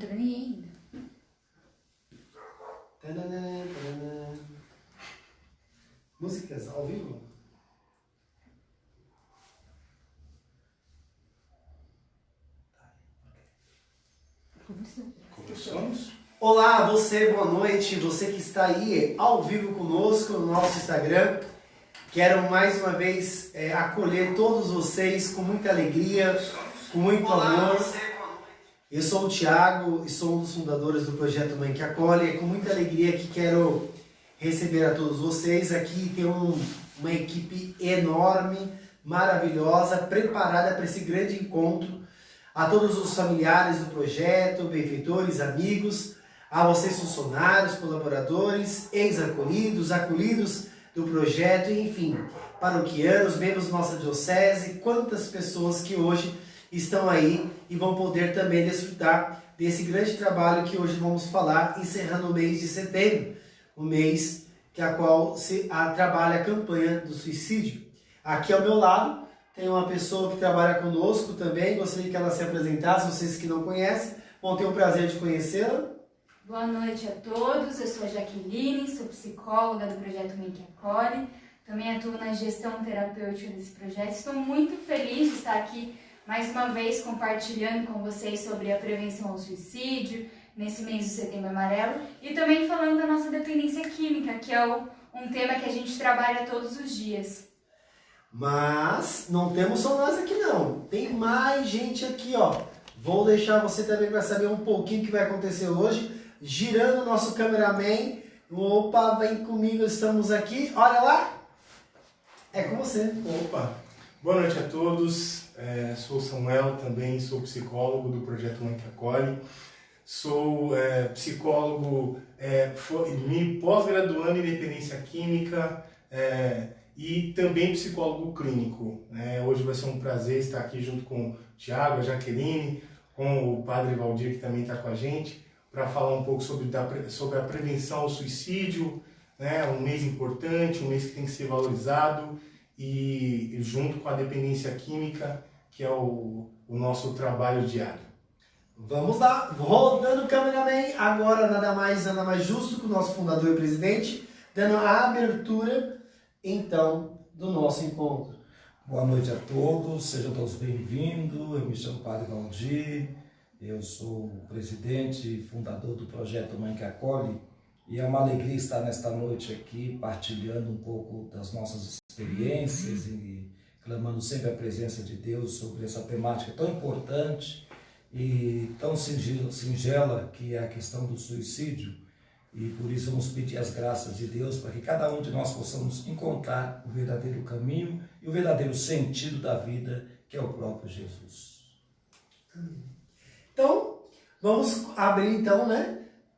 entrou ninguém ainda. Tanana, tanana. Músicas ao vivo? Começamos? Olá, você, boa noite. Você que está aí ao vivo conosco no nosso Instagram. Quero mais uma vez acolher todos vocês com muita alegria, com muito amor. Eu sou o Thiago e sou um dos fundadores do Projeto Mãe que Acolhe. É com muita alegria que quero receber a todos vocês. Aqui tem uma equipe enorme, maravilhosa, preparada para esse grande encontro. A todos os familiares do projeto, benfeitores, amigos, a vocês funcionários, colaboradores, ex-acolhidos, acolhidos do projeto, enfim, paroquianos, membros da nossa diocese, quantas pessoas que hoje estão aí e vão poder também desfrutar desse grande trabalho que hoje vamos falar, encerrando o mês de setembro, o mês a qual se trabalha a campanha do suicídio. Aqui ao meu lado tem uma pessoa que trabalha conosco também, gostaria que ela se apresentasse, vocês que não conhecem, vão ter o prazer de conhecê-la. Boa noite a todos, eu sou a Jaqueline, sou psicóloga do Projeto Mãe que Acolhe, também atuo na gestão terapêutica desse projeto. Estou muito feliz de estar aqui mais uma vez compartilhando com vocês sobre a prevenção ao suicídio, nesse mês de Setembro Amarelo, e também falando da nossa dependência química, que é um tema que a gente trabalha todos os dias. Mas não temos só nós aqui não, tem mais gente aqui, ó. Vou deixar você também para saber um pouquinho o que vai acontecer hoje, girando o nosso cameraman. Opa, vem comigo, estamos aqui, olha lá, é com você. Opa! Boa noite a todos, sou Samuel, também sou psicólogo do Projeto Mãe que Acolhe. Sou psicólogo, me pós-graduando em dependência química, e também psicólogo clínico. Hoje vai ser um prazer estar aqui junto com o Thiago, a Jaqueline, com o Padre Valdir, que também está com a gente, para falar um pouco sobre a prevenção ao suicídio, um mês importante, um mês que tem que ser valorizado, e junto com a dependência química, que é o nosso trabalho diário. Vamos lá, rodando o cameraman, agora nada mais justo que o nosso fundador e presidente, dando a abertura então do nosso encontro. Boa noite a todos, sejam todos bem-vindos. Eu me chamo Padre Valdir, eu sou o presidente e fundador do Projeto Mãe que Acolhe, e é uma alegria estar nesta noite aqui partilhando um pouco das nossas experiências e clamando sempre a presença de Deus sobre essa temática tão importante e tão singela que é a questão do suicídio. E por isso vamos pedir as graças de Deus para que cada um de nós possamos encontrar o verdadeiro caminho e o verdadeiro sentido da vida, que é o próprio Jesus. Então, vamos abrir então,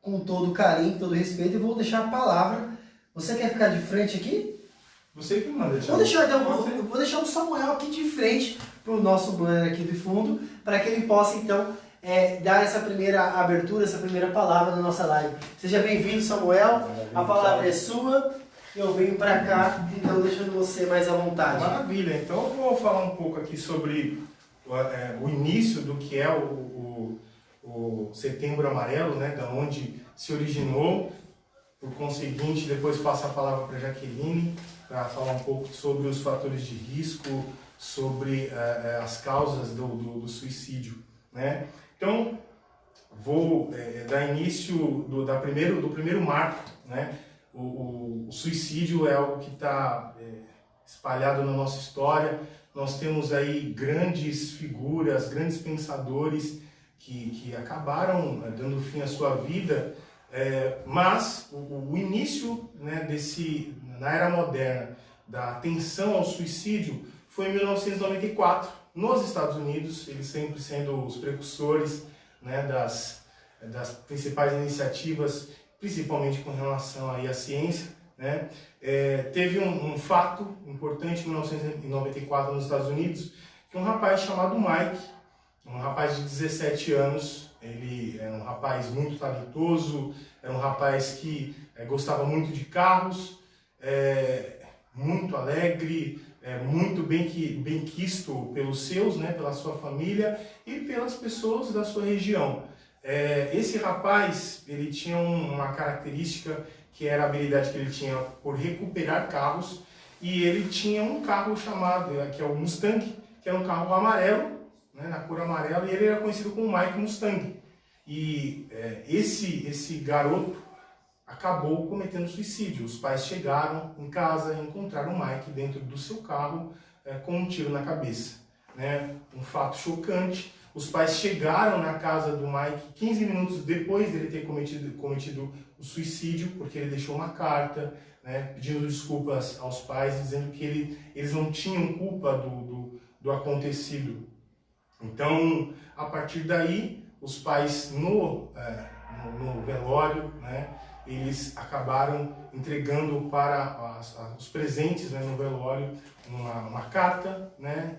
com todo carinho, todo respeito, e vou deixar a palavra. Você quer ficar de frente aqui? Você que manda, Vou deixar o Samuel aqui de frente para o nosso banner aqui de fundo, para que ele possa então dar essa primeira abertura, essa primeira palavra da nossa live. Seja bem-vindo, Samuel. A palavra é sua. Eu venho para cá, então deixando você mais à vontade. Maravilha. Então eu vou falar um pouco aqui sobre o início do que é o Setembro Amarelo, da onde se originou. Por conseguinte, depois passo a palavra para a Jaqueline para falar um pouco sobre os fatores de risco, sobre as causas do suicídio, Então, vou dar início do primeiro marco, O suicídio é algo que está espalhado na nossa história. Nós temos aí grandes figuras, grandes pensadores que acabaram dando fim à sua vida, mas o início na era moderna da atenção ao suicídio foi em 1994, nos Estados Unidos, eles sempre sendo os precursores das principais iniciativas, principalmente com relação aí à ciência. Teve um fato importante em 1994 nos Estados Unidos, que um rapaz chamado Mike, um rapaz de 17 anos, ele era um rapaz muito talentoso, era um rapaz que gostava muito de carros, muito alegre, muito bem quisto pelos seus, pela sua família e pelas pessoas da sua região. Esse rapaz, ele tinha uma característica que era a habilidade que ele tinha por recuperar carros, e ele tinha um carro chamado, que é o Mustang, que era um carro amarelo, né, na cor amarela, e ele era conhecido como Mike Mustang. E esse garoto acabou cometendo suicídio. Os pais chegaram em casa e encontraram o Mike dentro do seu carro com um tiro na cabeça, né? Um fato chocante. Os pais chegaram na casa do Mike 15 minutos depois dele ter cometido o suicídio, porque ele deixou uma carta, né, pedindo desculpas aos pais, dizendo que eles não tinham culpa do acontecido. Então, a partir daí, os pais no velório, né, eles acabaram entregando para os presentes, né, no velório uma carta, né,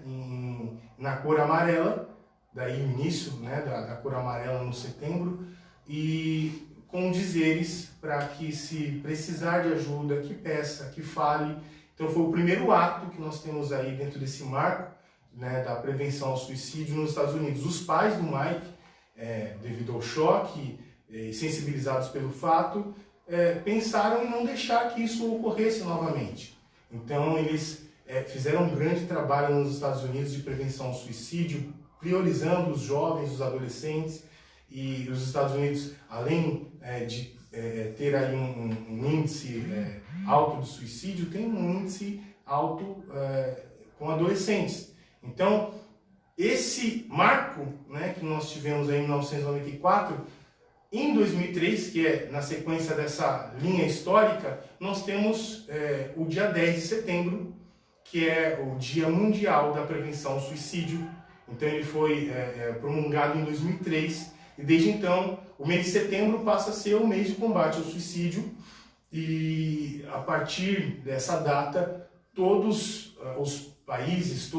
na cor amarela, daí o início, né, da cor amarela no setembro, e com dizeres para que, se precisar de ajuda, que peça, que fale. Então foi o primeiro ato que nós temos aí dentro desse marco, né, da prevenção ao suicídio nos Estados Unidos. Os pais do Mike, devido ao choque, sensibilizados pelo fato, pensaram em não deixar que isso ocorresse novamente. Então eles fizeram um grande trabalho nos Estados Unidos de prevenção ao suicídio, priorizando os jovens, os adolescentes, e os Estados Unidos, além de ter aí um índice alto de suicídio, tem um índice alto com adolescentes. Então, esse marco, né, que nós tivemos aí em 1994, em 2003, que é na sequência dessa linha histórica, nós temos o dia 10 de setembro, que é o Dia Mundial da Prevenção ao Suicídio. Então ele foi promulgado em 2003, e desde então o mês de setembro passa a ser o mês de combate ao suicídio, e a partir dessa data todos os países,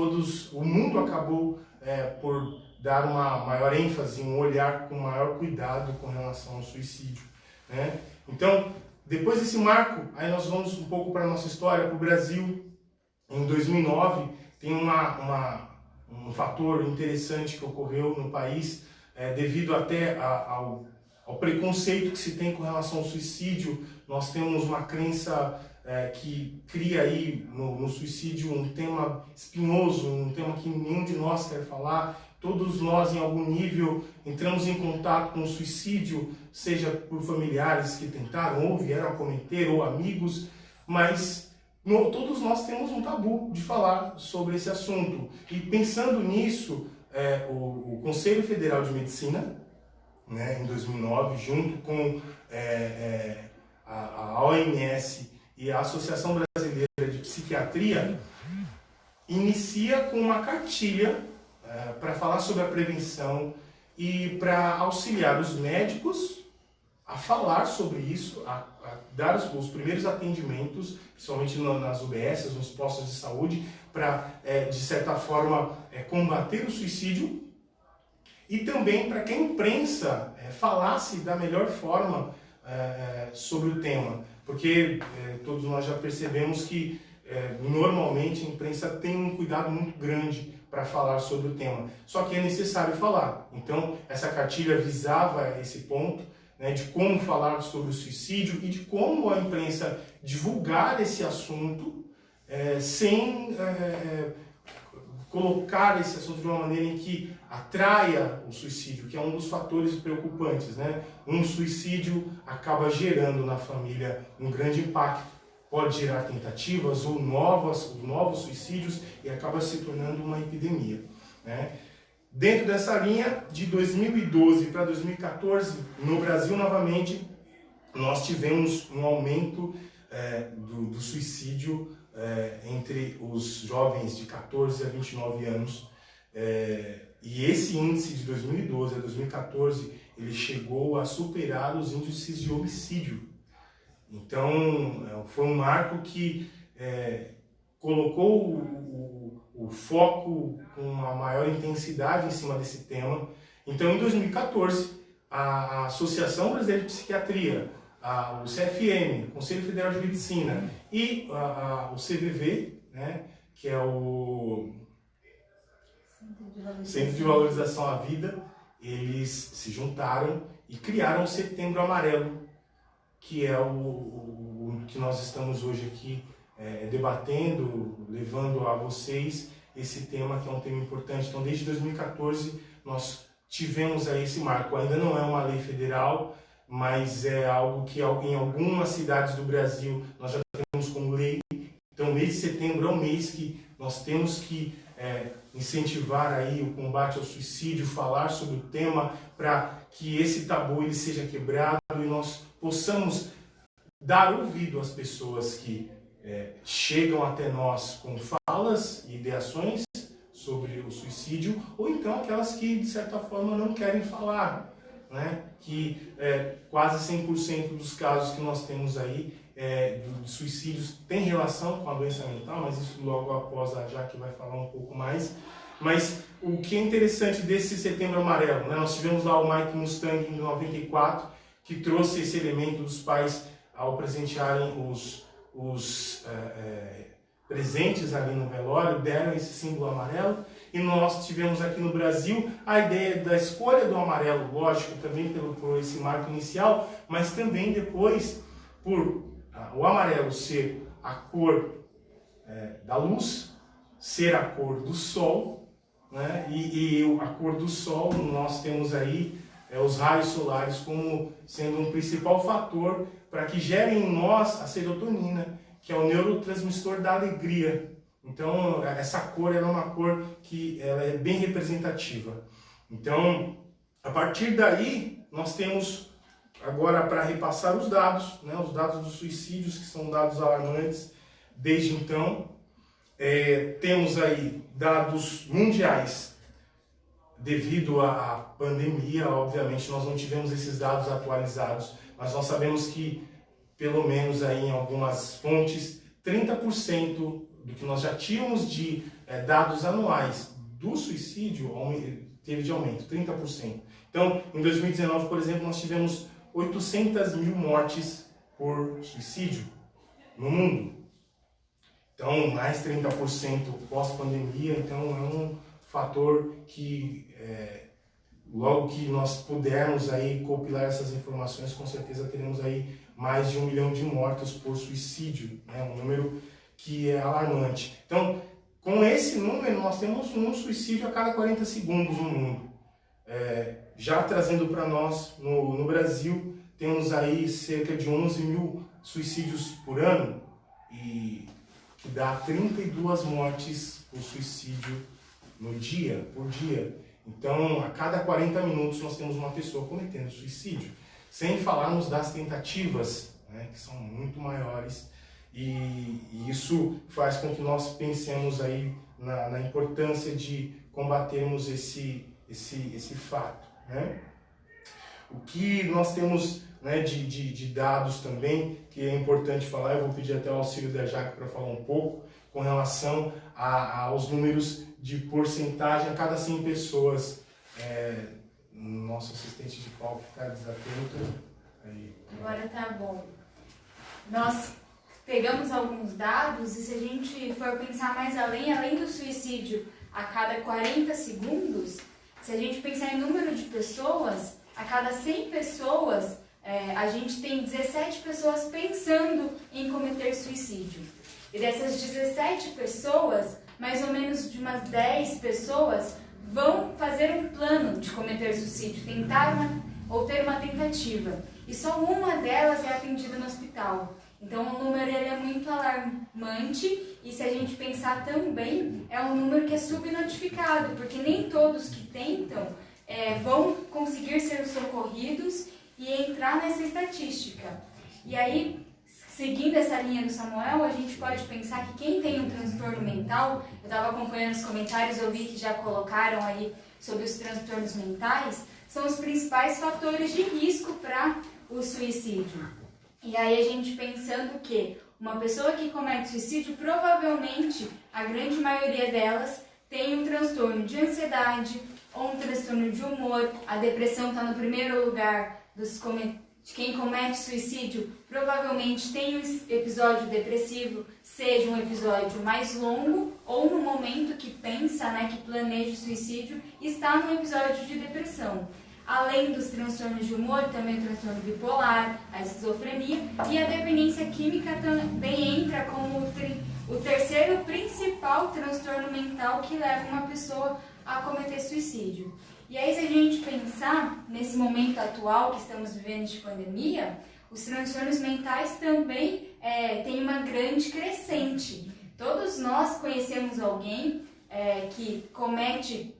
o mundo acabou por dar uma maior ênfase, um olhar com maior cuidado com relação ao suicídio, né? Então, depois desse marco, aí nós vamos um pouco para a nossa história, para o Brasil. Em 2009, tem um fator interessante que ocorreu no país, devido até ao preconceito que se tem com relação ao suicídio. Nós temos uma crença que cria aí no suicídio um tema espinhoso, um tema que nenhum de nós quer falar. Todos nós, em algum nível, entramos em contato com o suicídio, seja por familiares que tentaram ou vieram a cometer, ou amigos, mas todos nós temos um tabu de falar sobre esse assunto. E pensando nisso, o Conselho Federal de Medicina, né, em 2009, junto com a OMS e a Associação Brasileira de Psiquiatria, inicia com uma cartilha para falar sobre a prevenção e para auxiliar os médicos a falar sobre isso, a dar os primeiros atendimentos, principalmente nas UBS, nos postos de saúde, para, de certa forma, combater o suicídio, e também para que a imprensa falasse da melhor forma sobre o tema, porque todos nós já percebemos que normalmente a imprensa tem um cuidado muito grande para falar sobre o tema, só que é necessário falar. Então essa cartilha visava esse ponto, né, de como falar sobre o suicídio e de como a imprensa divulgar esse assunto sem colocar esse assunto de uma maneira em que atraia o suicídio, que é um dos fatores preocupantes, né? Um suicídio acaba gerando na família um grande impacto, pode gerar tentativas ou novos suicídios, e acaba se tornando uma epidemia, né? Dentro dessa linha, de 2012 para 2014, no Brasil novamente, nós tivemos um aumento do suicídio entre os jovens de 14 a 29 anos. E esse índice de 2012 a 2014, ele chegou a superar os índices de homicídio. Então, foi um marco que colocou o foco com uma maior intensidade em cima desse tema. Então, em 2014, a Associação Brasileira de Psiquiatria, o CFM, o Conselho Federal de Medicina, e o CVV, né, que é o Centro de Valorização à Vida, eles se juntaram e criaram o Setembro Amarelo, que é o que nós estamos hoje aqui debatendo, levando a vocês esse tema, que é um tema importante. Então, desde 2014, nós tivemos aí esse marco. Ainda não é uma lei federal, mas é algo que em algumas cidades do Brasil nós já temos como lei. Então, o mês de setembro é um mês que nós temos que incentivar aí o combate ao suicídio, falar sobre o tema, para que esse tabu ele seja quebrado e nós possamos dar ouvido às pessoas que chegam até nós com falas e ideações sobre o suicídio, ou então aquelas que, de certa forma, não querem falar, né? Que quase 100% dos casos que nós temos aí de suicídios tem relação com a doença mental, mas isso logo após a Jaque vai falar um pouco mais. Mas o que é interessante desse Setembro Amarelo, né? Nós tivemos lá o Mike Mustang em 94, que trouxe esse elemento dos pais ao presentearem os presentes ali no velório, deram esse símbolo amarelo. E nós tivemos aqui no Brasil a ideia da escolha do amarelo, lógico, também por esse marco inicial, mas também depois por o amarelo ser a cor da luz, ser a cor do sol, né? E a cor do sol, nós temos aí os raios solares como sendo um principal fator para que gerem em nós a serotonina, que é o neurotransmissor da alegria. Então, essa cor ela é uma cor que ela é bem representativa. Então, a partir daí, nós temos agora para repassar os dados, né, os dados dos suicídios, que são dados alarmantes desde então. Temos aí dados mundiais. Devido à pandemia, obviamente, nós não tivemos esses dados atualizados, mas nós sabemos que, pelo menos aí em algumas fontes, 30% do que nós já tínhamos de dados anuais do suicídio teve de aumento, 30%. Então, em 2019, por exemplo, nós tivemos 800 mil mortes por suicídio no mundo. Então, mais 30% pós-pandemia, então é um fator que, logo que nós pudermos aí compilar essas informações, com certeza teremos aí mais de 1 milhão de mortos por suicídio, né? Um número que é alarmante. Então, com esse número, nós temos um suicídio a cada 40 segundos no mundo. Já trazendo para nós, no Brasil, temos aí cerca de 11 mil suicídios por ano, e que dá 32 mortes por suicídio por dia. Então, a cada 40 minutos nós temos uma pessoa cometendo suicídio. Sem falarmos das tentativas, né, que são muito maiores. E isso faz com que nós pensemos aí na importância de combatermos esse fato, né? O que nós temos, né, de dados também, que é importante falar, eu vou pedir até o auxílio da Jaque para falar um pouco, com relação aos números de porcentagem a cada 100 pessoas. Nosso assistente de palco fica desatento. Aí. Agora tá bom. Nós pegamos alguns dados e se a gente for pensar mais além do suicídio a cada 40 segundos, se a gente pensar em número de pessoas, a cada 100 pessoas, a gente tem 17 pessoas pensando em cometer suicídio. E dessas 17 pessoas, mais ou menos de umas 10 pessoas vão fazer um plano de cometer suicídio, ou ter uma tentativa. E só uma delas é atendida no hospital. Então o número ele é muito alarmante e se a gente pensar também, é um número que é subnotificado, porque nem todos que tentam vão conseguir ser socorridos e entrar nessa estatística. E aí, seguindo essa linha do Samuel, a gente pode pensar que quem tem um transtorno mental, eu estava acompanhando os comentários, eu vi que já colocaram aí sobre os transtornos mentais, são os principais fatores de risco para o suicídio. E aí a gente pensando que uma pessoa que comete suicídio, provavelmente, a grande maioria delas tem um transtorno de ansiedade ou um transtorno de humor. A depressão está no primeiro lugar de quem comete suicídio provavelmente tem um episódio depressivo, seja um episódio mais longo ou no momento que pensa, né, que planeja o suicídio, está no episódio de depressão. Além dos transtornos de humor, também o transtorno bipolar, a esquizofrenia e a dependência química também entra como o terceiro principal transtorno mental que leva uma pessoa a cometer suicídio. E aí, se a gente pensar nesse momento atual que estamos vivendo de pandemia, os transtornos mentais também têm uma grande crescente. Todos nós conhecemos alguém que comete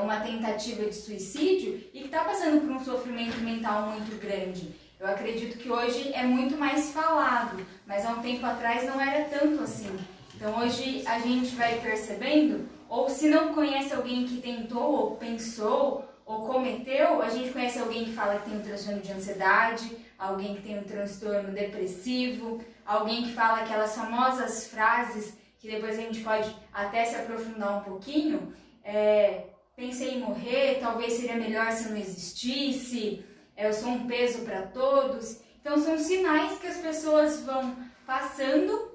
uma tentativa de suicídio e que está passando por um sofrimento mental muito grande. Eu acredito que hoje é muito mais falado, mas há um tempo atrás não era tanto assim. Então hoje a gente vai percebendo, ou se não conhece alguém que tentou, ou pensou, ou cometeu, a gente conhece alguém que fala que tem um transtorno de ansiedade, alguém que tem um transtorno depressivo, alguém que fala aquelas famosas frases que depois a gente pode até se aprofundar um pouquinho, pensei em morrer, talvez seria melhor se não existisse, eu sou um peso para todos. Então são sinais que as pessoas vão passando,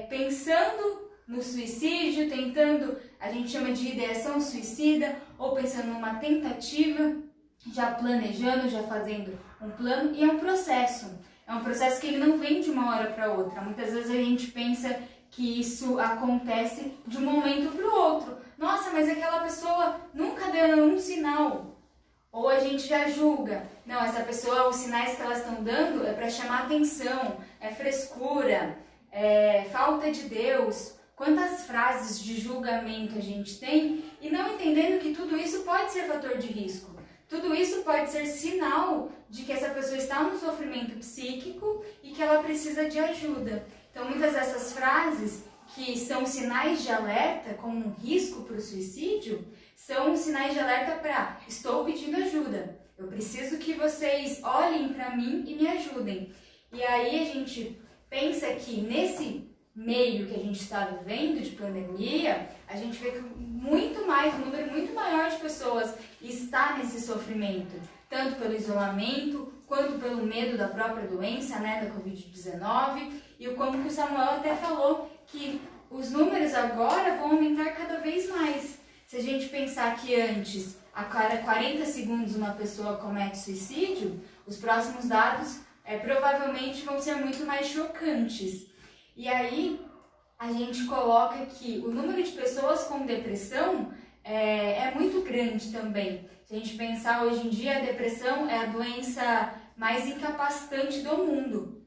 pensando no suicídio, tentando, a gente chama de ideação suicida, ou pensando numa tentativa, já planejando, já fazendo um plano, e é um processo que ele não vem de uma hora para outra. Muitas vezes a gente pensa que isso acontece de um momento para o outro. Nossa, mas aquela pessoa nunca deu nenhum sinal. Ou a gente já julga. Não, essa pessoa, os sinais que elas estão dando é para chamar atenção, é frescura, é falta de Deus. Quantas frases de julgamento a gente tem e não entendendo que tudo isso pode ser fator de risco. Tudo isso pode ser sinal de que essa pessoa está no sofrimento psíquico e que ela precisa de ajuda. Então, muitas dessas frases que são sinais de alerta, como um risco para o suicídio, são sinais de alerta para estou pedindo ajuda. Eu preciso que vocês olhem para mim e me ajudem. E aí a gente pensa que nesse meio que a gente está vivendo de pandemia, a gente vê que um número muito maior de pessoas está nesse sofrimento, tanto pelo isolamento, quanto pelo medo da própria doença, né, da Covid-19, e como que o Samuel até falou, que os números agora vão aumentar cada vez mais. Se a gente pensar que antes, a cada 40 segundos uma pessoa comete suicídio, os próximos dados provavelmente vão ser muito mais chocantes. E aí a gente coloca que o número de pessoas com depressão é muito grande também. Se a gente pensar hoje em dia, a depressão é a doença mais incapacitante do mundo.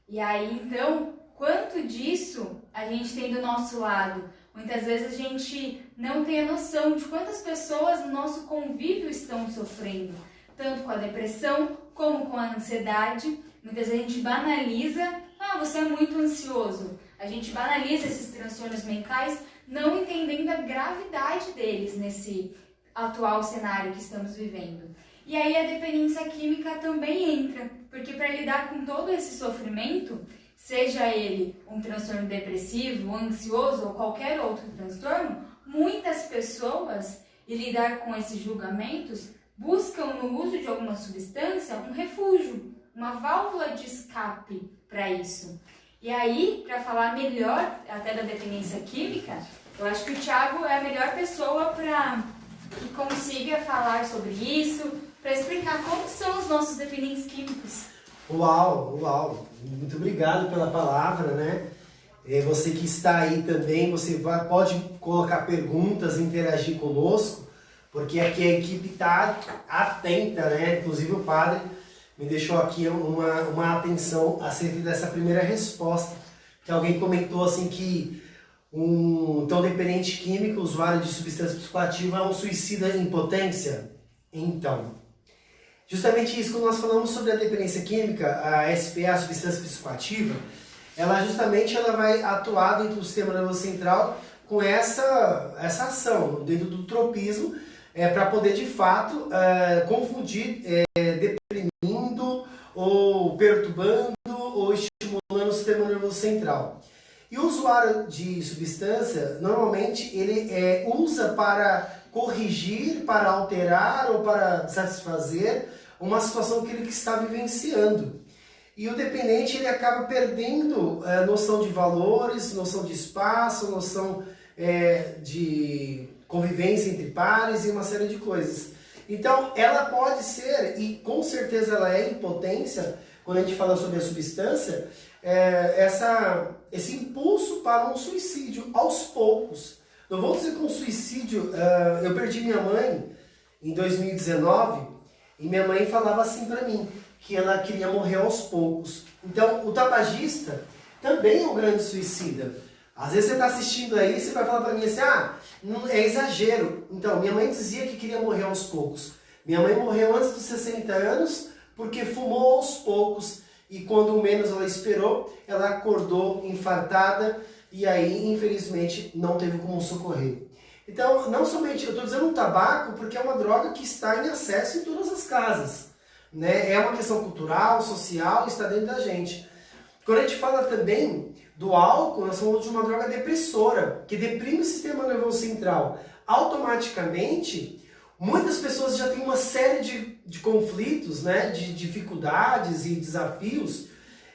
E aí então, quanto disso a gente tem do nosso lado? Muitas vezes a gente não tem a noção de quantas pessoas no nosso convívio estão sofrendo, tanto com a depressão como com a ansiedade. Muitas vezes a gente banaliza, você é muito ansioso. A gente banaliza esses transtornos mentais, não entendendo a gravidade deles nesse atual cenário que estamos vivendo. E aí a dependência química também entra, porque para lidar com todo esse sofrimento, seja ele um transtorno depressivo, ansioso ou qualquer outro transtorno, muitas pessoas, e lidar com esses julgamentos, buscam no uso de alguma substância um refúgio, uma válvula de escape para isso. E aí, para falar melhor até da dependência química, eu acho que o Thiago é a melhor pessoa para que consiga falar sobre isso, para explicar como são os nossos dependentes químicos. Uau! Muito obrigado pela palavra, né? Você que está aí também, pode colocar perguntas, interagir conosco, porque aqui a equipe está atenta, né? Inclusive o padre me deixou aqui uma atenção acerca dessa primeira resposta, que alguém comentou assim que então dependente químico, usuário de substância psicoativa, é um suicida em potência? Então, justamente isso, quando nós falamos sobre a dependência química, a SPA, a substância psicoativa, ela vai atuar dentro do sistema nervoso central com essa ação, dentro do tropismo, para poder de fato confundir, deprimindo ou perturbando ou estimulando o sistema nervoso central. E o usuário de substância, normalmente, ele usa para corrigir, para alterar ou para satisfazer uma situação que ele está vivenciando. E o dependente ele acaba perdendo a noção de valores, noção de espaço, noção de convivência entre pares e uma série de coisas. Então, ela pode ser, e com certeza ela é impotência, quando a gente fala sobre a substância, esse impulso para um suicídio aos poucos. Não vou dizer que um suicídio... eu perdi minha mãe em 2019 e minha mãe falava assim para mim, que ela queria morrer aos poucos. Então, o tabagista também é um grande suicida. Às vezes você está assistindo aí e você vai falar para mim assim, não, é exagero. Então, minha mãe dizia que queria morrer aos poucos. Minha mãe morreu antes dos 60 anos porque fumou aos poucos e quando menos ela esperou, ela acordou infartada e aí, infelizmente, não teve como socorrer. Então, não somente, eu estou dizendo um tabaco porque é uma droga que está em acesso em todas as casas. Né? É uma questão cultural, social, está dentro da gente. Quando a gente fala também do álcool, nós falamos de uma droga depressora, que deprime o sistema nervoso central. Automaticamente, muitas pessoas já têm uma série de conflitos, né? De dificuldades e desafios,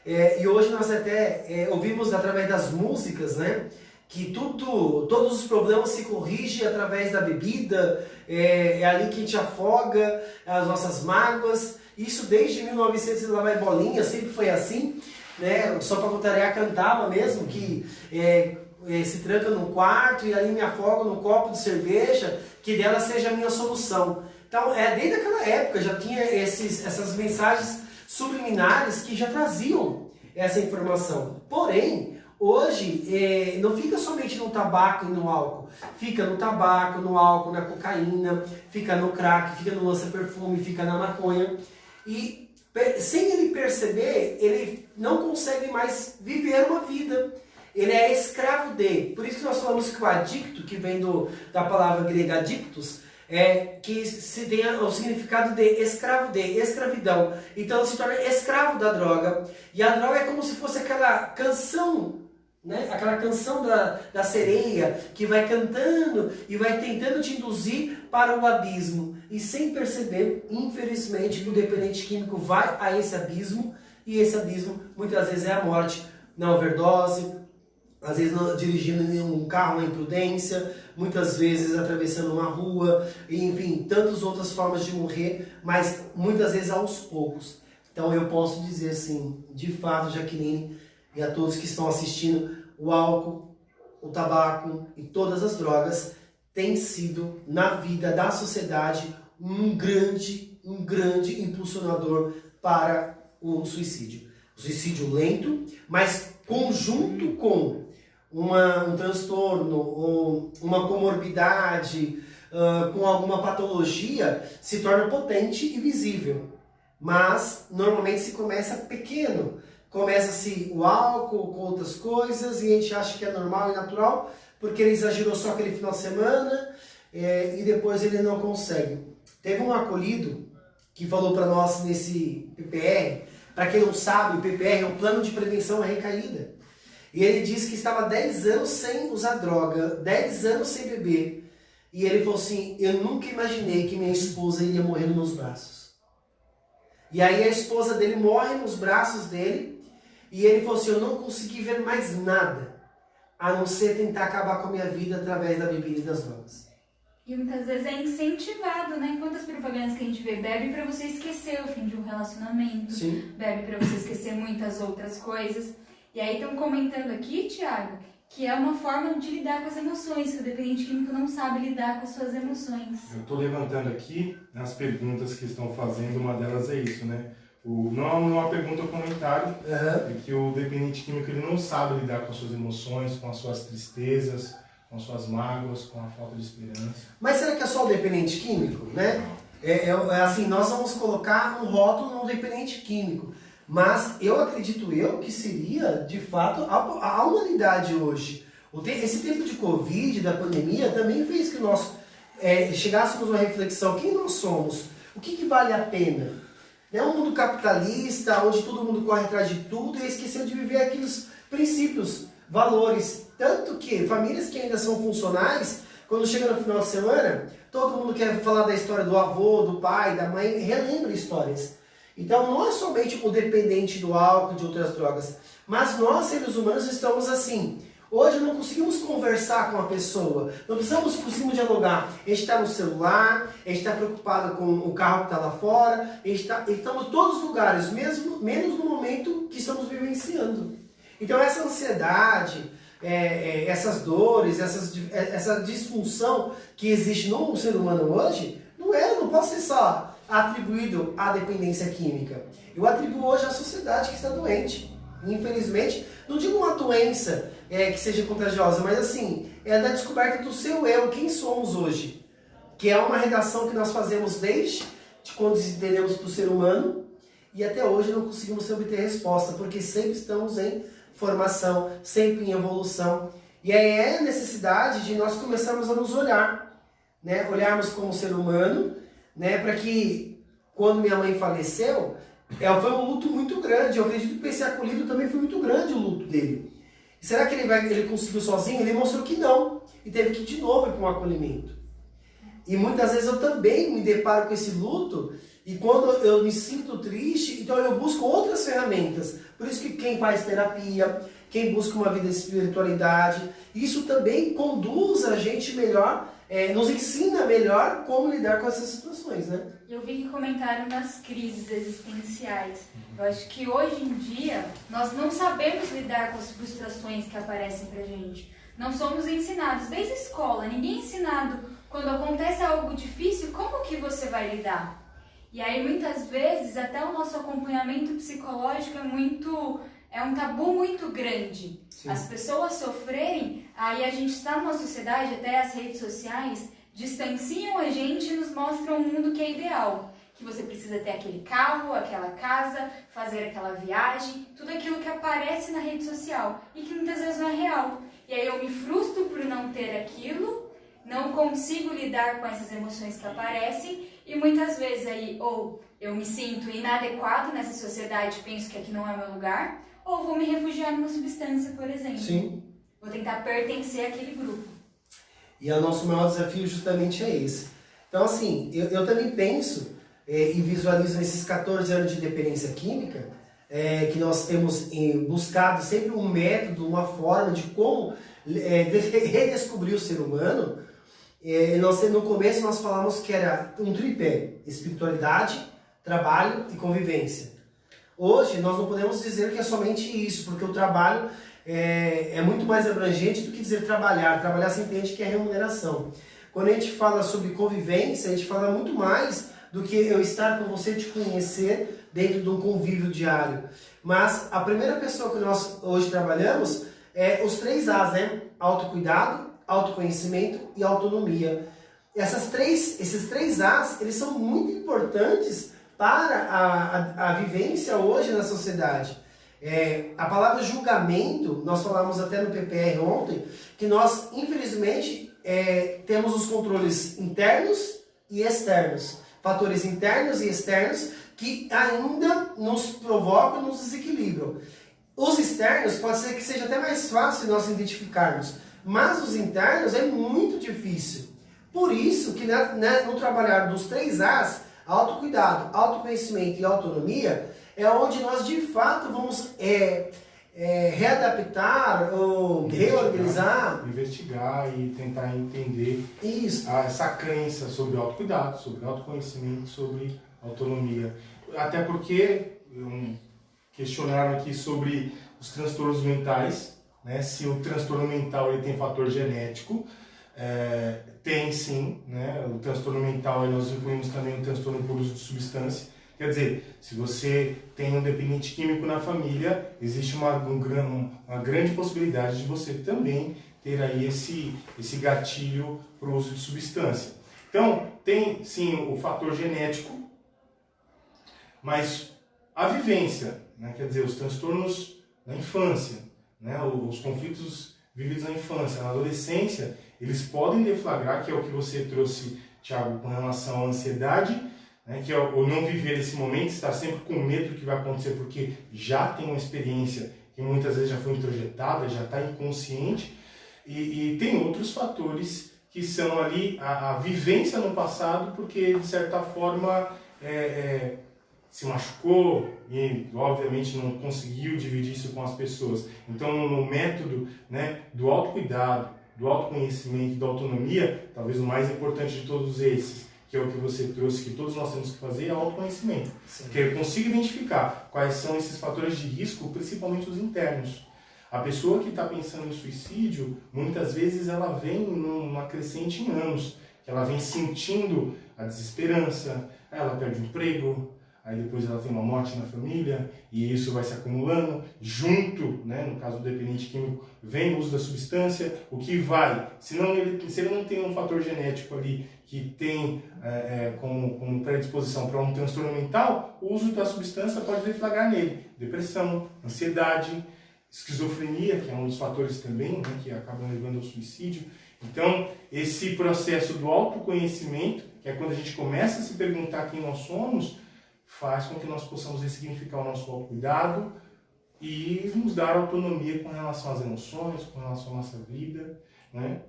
e hoje nós até ouvimos através das músicas, né? Que todos os problemas se corrigem através da bebida, é ali que a gente afoga as nossas mágoas. Isso desde 1900 e lá vai bolinha, sempre foi assim, né? Só para Voltaire cantava mesmo que se tranca num quarto e ali me afogo no copo de cerveja, que dela seja a minha solução. Então, desde aquela época já tinha essas mensagens subliminares que já traziam essa informação. Porém, hoje não fica somente no tabaco e no álcool, fica no tabaco, no álcool, na cocaína, fica no crack, fica no lança-perfume, fica na maconha. E sem ele perceber, ele não consegue mais viver uma vida. Ele é escravo de. Por isso que nós falamos que o adicto, que vem da palavra grega adictus, que se tem o significado de escravo de, escravidão. Então ele se torna escravo da droga. E a droga é como se fosse aquela canção, né? Aquela canção da sereia que vai cantando e vai tentando te induzir para o abismo. E sem perceber, infelizmente, o dependente químico vai a esse abismo. E esse abismo muitas vezes é a morte na overdose, às vezes dirigindo em um carro na imprudência, muitas vezes atravessando uma rua, enfim, tantas outras formas de morrer, mas muitas vezes aos poucos. Então eu posso dizer assim, de fato, Jaqueline, e a todos que estão assistindo, o álcool, o tabaco e todas as drogas têm sido, na vida da sociedade, um grande impulsionador para o suicídio. O suicídio lento, mas conjunto com um transtorno, ou uma comorbidade, com alguma patologia, se torna potente e visível. Mas, normalmente, se começa pequeno. Começa-se o álcool com outras coisas e a gente acha que é normal e natural, porque ele exagerou só aquele final de semana e depois ele não consegue. Teve um acolhido que falou para nós nesse PPR, para quem não sabe, o PPR é um plano de prevenção à recaída. E ele disse que estava 10 anos sem usar droga, 10 anos sem beber. E ele falou assim, eu nunca imaginei que minha esposa iria morrer nos meus braços. E aí a esposa dele morre nos braços dele, e ele falou assim, eu não consegui ver mais nada, a não ser tentar acabar com a minha vida através da bebida e das drogas. E muitas vezes é incentivado, né? Quantas propagandas que a gente vê? Bebe pra você esquecer o fim de um relacionamento. Sim. Bebe pra você esquecer muitas outras coisas. E aí estão comentando aqui, Thiago, que é uma forma de lidar com as emoções, que o dependente químico não sabe lidar com as suas emoções. Eu estou levantando aqui as perguntas que estão fazendo, uma delas é isso, né? Não é uma pergunta ou comentário, é que o dependente químico ele não sabe lidar com as suas emoções, com as suas tristezas, com as suas mágoas, com a falta de esperança. Mas será que é só o dependente químico, né? Assim, nós vamos colocar um rótulo no dependente químico. Mas eu acredito que seria, de fato, a humanidade hoje. Esse tempo de Covid, da pandemia, também fez que nós chegássemos a uma reflexão. Quem nós somos? O que vale a pena? É um mundo capitalista, onde todo mundo corre atrás de tudo e esqueceu de viver aqueles princípios, valores. Tanto que famílias que ainda são funcionais quando chega no final de semana, todo mundo quer falar da história do avô, do pai, da mãe, relembra histórias. Então não é somente o dependente do álcool e de outras drogas, mas nós, seres humanos, estamos assim. Hoje não conseguimos conversar com a pessoa, não conseguimos dialogar. A gente está no celular, a gente está preocupado com o carro que está lá fora, estamos em todos os lugares, menos no momento que estamos vivenciando. Então essa ansiedade, essas dores, essa disfunção que existe no ser humano hoje, não pode ser só atribuído à dependência química. Eu atribuo hoje à sociedade que está doente. Infelizmente, não digo uma doença que seja contagiosa, mas assim, é da descoberta do seu eu, quem somos hoje. Que é uma redação que nós fazemos desde quando entendemos do ser humano e até hoje não conseguimos obter resposta, porque sempre estamos em formação, sempre em evolução. E aí é a necessidade de nós começarmos a nos olhar, né? Olharmos como ser humano, né? Para que quando minha mãe faleceu, foi um luto muito grande. Eu acredito que esse acolhido também foi muito grande o luto dele. E será que ele conseguiu sozinho? Ele mostrou que não. E teve que ir de novo para um acolhimento. E muitas vezes eu também me deparo com esse luto. E quando eu me sinto triste, então eu busco outras ferramentas. Por isso que quem faz terapia, quem busca uma vida de espiritualidade, isso também conduz a gente melhor, nos ensina melhor como lidar com essas situações, né? Eu vi que comentaram das crises existenciais. Eu acho que hoje em dia nós não sabemos lidar com as frustrações que aparecem pra gente. Não somos ensinados desde a escola, ninguém é ensinado quando acontece algo difícil, como que você vai lidar? E aí muitas vezes até o nosso acompanhamento psicológico é um tabu muito grande. Sim. As pessoas sofrerem, aí a gente está numa sociedade, até as redes sociais distanciam a gente e nos mostram um mundo que é ideal. Que você precisa ter aquele carro, aquela casa, fazer aquela viagem, tudo aquilo que aparece na rede social e que muitas vezes não é real. E aí eu me frustro por não ter aquilo, não consigo lidar com essas emoções que aparecem e muitas vezes aí ou eu me sinto inadequado nessa sociedade, penso que aqui não é meu lugar, ou vou me refugiar numa substância, por exemplo. Sim. Vou tentar pertencer àquele grupo. E o nosso maior desafio justamente é esse. Então assim, eu também penso e visualizo nesses 14 anos de dependência química, que nós temos buscado sempre um método, uma forma de como redescobrir o ser humano. No começo nós falamos que era um tripé: espiritualidade, trabalho e convivência. Hoje nós não podemos dizer que é somente isso, porque o trabalho é muito mais abrangente do que dizer trabalhar. Trabalhar se entende que é remuneração. Quando a gente fala sobre convivência, a gente fala muito mais do que eu estar com você, te conhecer dentro de um convívio diário. Mas a primeira pessoa que nós hoje trabalhamos é os 3 A's, né? Autocuidado, autoconhecimento e autonomia. Esses três A's, eles são muito importantes para a vivência hoje na sociedade. A palavra julgamento, nós falamos até no PPR ontem, que nós, infelizmente, temos os controles internos e externos. Fatores internos e externos que ainda nos provocam, nos desequilibram. Os externos pode ser que seja até mais fácil nós identificarmos, mas os internos é muito difícil. Por isso que no trabalhar dos 3 A's, autocuidado, autoconhecimento e autonomia, é onde nós de fato vamos readaptar ou reorganizar. Investigar e tentar entender isso. Essa crença sobre autocuidado, sobre autoconhecimento, sobre autonomia. Até porque questionaram aqui sobre os transtornos mentais, né? Se o transtorno mental ele tem fator genético. Tem sim, né? O transtorno mental, nós incluímos também o transtorno por uso de substância. Quer dizer, se você tem um dependente químico na família, existe uma grande possibilidade de você também ter aí esse gatilho para o uso de substância. Então, tem sim o fator genético, mas a vivência, né? Quer dizer, os transtornos na infância, né? Os conflitos vividos na infância, na adolescência, eles podem deflagrar, que é o que você trouxe, Thiago, com relação à ansiedade, né, que é o não viver esse momento, estar sempre com medo do que vai acontecer, porque já tem uma experiência que muitas vezes já foi introjetada, já está inconsciente, e tem outros fatores que são ali a vivência no passado, porque de certa forma se machucou e obviamente não conseguiu dividir isso com as pessoas. Então no método, né, do autocuidado, do autoconhecimento, da autonomia, talvez o mais importante de todos esses, que é o que você trouxe, que todos nós temos que fazer, é o autoconhecimento. Porque eu consigo identificar quais são esses fatores de risco, principalmente os internos. A pessoa que está pensando em suicídio, muitas vezes ela vem numa crescente em anos, que ela vem sentindo a desesperança, ela perde o emprego, aí depois ela tem uma morte na família, e isso vai se acumulando, junto, né, no caso do dependente químico, vem o uso da substância, o que vai, se ele não tem um fator genético ali, que tem como predisposição para um transtorno mental, o uso da substância pode deflagrar nele depressão, ansiedade, esquizofrenia, que é um dos fatores também, né, que acabam levando ao suicídio. Então, esse processo do autoconhecimento, que é quando a gente começa a se perguntar quem nós somos, faz com que nós possamos ressignificar o nosso autocuidado e nos dar autonomia com relação às emoções, com relação à nossa vida, né?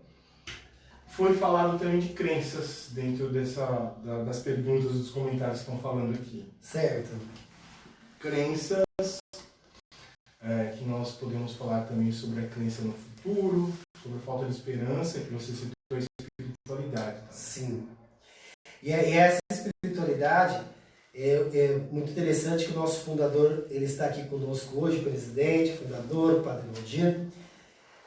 Foi falado também de crenças dentro das perguntas, dos comentários que estão falando aqui. Certo. Crenças, que nós podemos falar também sobre a crença no futuro, sobre a falta de esperança, que você citou a espiritualidade. Tá? Sim. E essa espiritualidade é muito interessante que o nosso fundador, ele está aqui conosco hoje, presidente, fundador, Padre Valdir.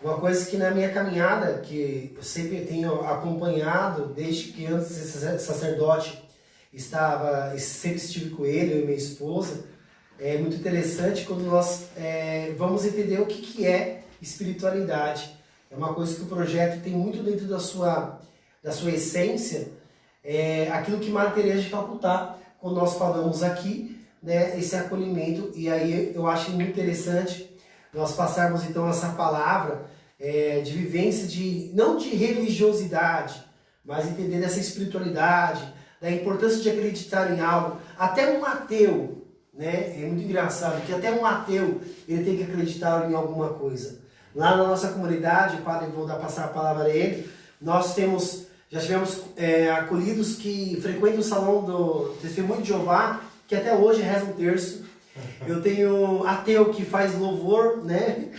Uma coisa que na minha caminhada, que eu sempre tenho acompanhado, desde que antes de ser sacerdote, sempre estive com ele, eu e minha esposa, é muito interessante quando nós vamos entender o que é espiritualidade. É uma coisa que o projeto tem muito dentro da sua essência, aquilo que Madre Teresa de Calcutá, quando nós falamos aqui, né, esse acolhimento, e aí eu acho muito interessante nós passarmos então essa palavra de vivência, não de religiosidade, mas entender essa espiritualidade, da importância de acreditar em algo. Até um ateu, né, é muito engraçado que até um ateu ele tem que acreditar em alguma coisa. Lá na nossa comunidade, o padre, vou passar a palavra a ele, nós já tivemos acolhidos que frequentam o salão do Testemunho de Jeová, que até hoje reza um terço. Eu tenho ateu que faz louvor, né?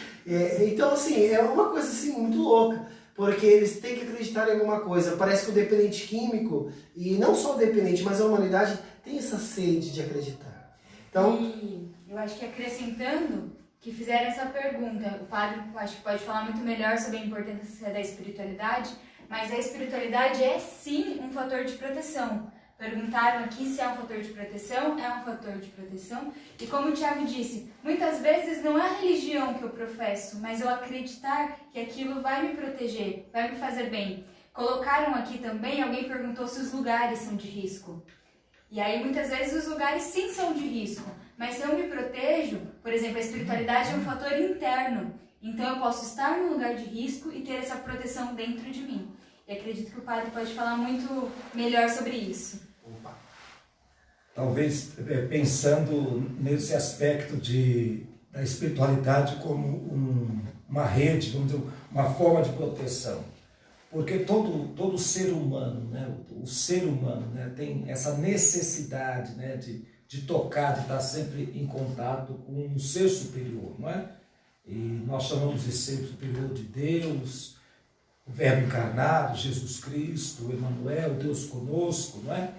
Então, assim, é uma coisa assim, muito louca, porque eles têm que acreditar em alguma coisa. Parece que o dependente químico, e não só o dependente, mas a humanidade tem essa sede de acreditar. Então, e eu acho que acrescentando, que fizeram essa pergunta, o padre acho que pode falar muito melhor sobre a importância da espiritualidade, mas a espiritualidade é sim um fator de proteção. Perguntaram aqui se é um fator de proteção, é um fator de proteção. E como o Tiago disse, muitas vezes não é a religião que eu professo, mas eu acreditar que aquilo vai me proteger, vai me fazer bem. Colocaram aqui também, alguém perguntou se os lugares são de risco. E aí muitas vezes os lugares sim são de risco, mas se eu me protejo, por exemplo, a espiritualidade é um fator interno. Então eu posso estar num lugar de risco e ter essa proteção dentro de mim. E acredito que o padre pode falar muito melhor sobre isso. Talvez pensando nesse aspecto da espiritualidade como uma rede, vamos dizer, uma forma de proteção. Porque todo ser humano, né, o ser humano, né, tem essa necessidade, né, de tocar, de estar sempre em contato com um ser superior, não é? E nós chamamos de ser superior de Deus, o Verbo encarnado, Jesus Cristo, o Emmanuel, Deus conosco, não é?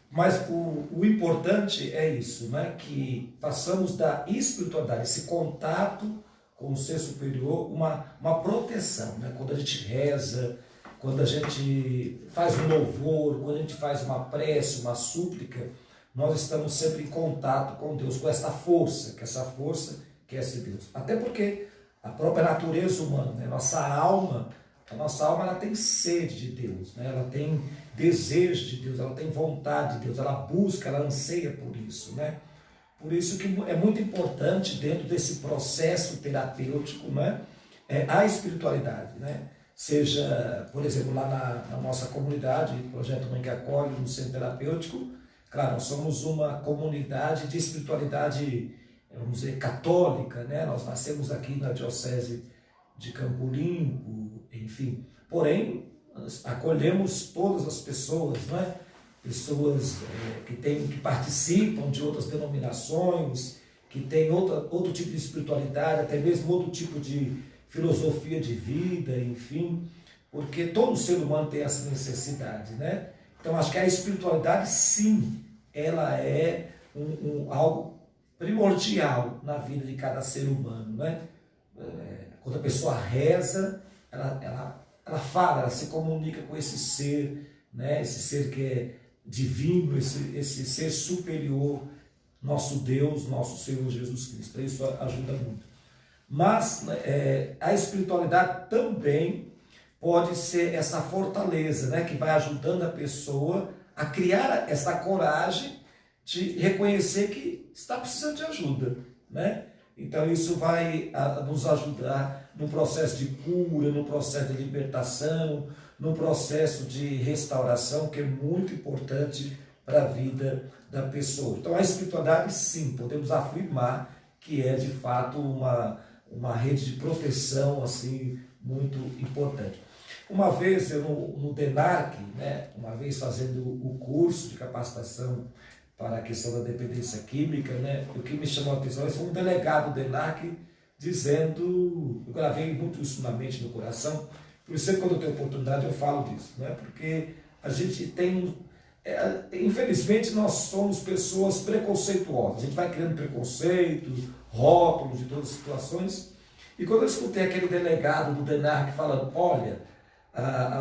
Mas o importante é isso, né? Que façamos da espiritualidade, esse contato com o ser superior, uma proteção, né? Quando a gente reza, quando a gente faz um louvor, quando a gente faz uma prece, uma súplica, nós estamos sempre em contato com Deus, com essa força, que essa força que é esse Deus. Até porque a própria natureza humana, né? A nossa alma ela tem sede de Deus, né? Ela tem desejo de Deus, ela tem vontade de Deus, ela busca, ela anseia por isso, né? Por isso que é muito importante dentro desse processo terapêutico, né? A espiritualidade, né? Seja, por exemplo, lá na nossa comunidade, Projeto Mãe que Acolhe, no centro terapêutico, claro, nós somos uma comunidade de espiritualidade, vamos dizer, católica, né? Nós nascemos aqui na Diocese de Campo Limpo, enfim. Porém, nós acolhemos todas as pessoas, né? Pessoas que participam de outras denominações, que têm outro tipo de espiritualidade, até mesmo outro tipo de filosofia de vida, enfim, porque todo ser humano tem essa necessidade, né? Então, acho que a espiritualidade, sim, ela é algo primordial na vida de cada ser humano, né? Quando a pessoa reza, ela fala, ela se comunica com esse ser, né? Esse ser que é divino, esse ser superior, nosso Deus, nosso Senhor Jesus Cristo. Isso ajuda muito. Mas a espiritualidade também pode ser essa fortaleza, né? Que vai ajudando a pessoa a criar essa coragem de reconhecer que está precisando de ajuda, né? Então isso vai nos ajudar no processo de cura, no processo de libertação, no processo de restauração, que é muito importante para a vida da pessoa. Então a espiritualidade, sim, podemos afirmar que é de fato uma rede de proteção assim, muito importante. Uma vez eu no DENARC, né, uma vez fazendo o curso de capacitação para a questão da dependência química, né, o que me chamou a atenção foi um delegado do DENARC dizendo, eu gravei muito isso na mente, no coração, por isso quando eu tenho oportunidade eu falo disso, né, porque a gente tem, infelizmente nós somos pessoas preconceituosas, a gente vai criando preconceito, rótulos de todas as situações, e quando eu escutei aquele delegado do DENARC falando, olha,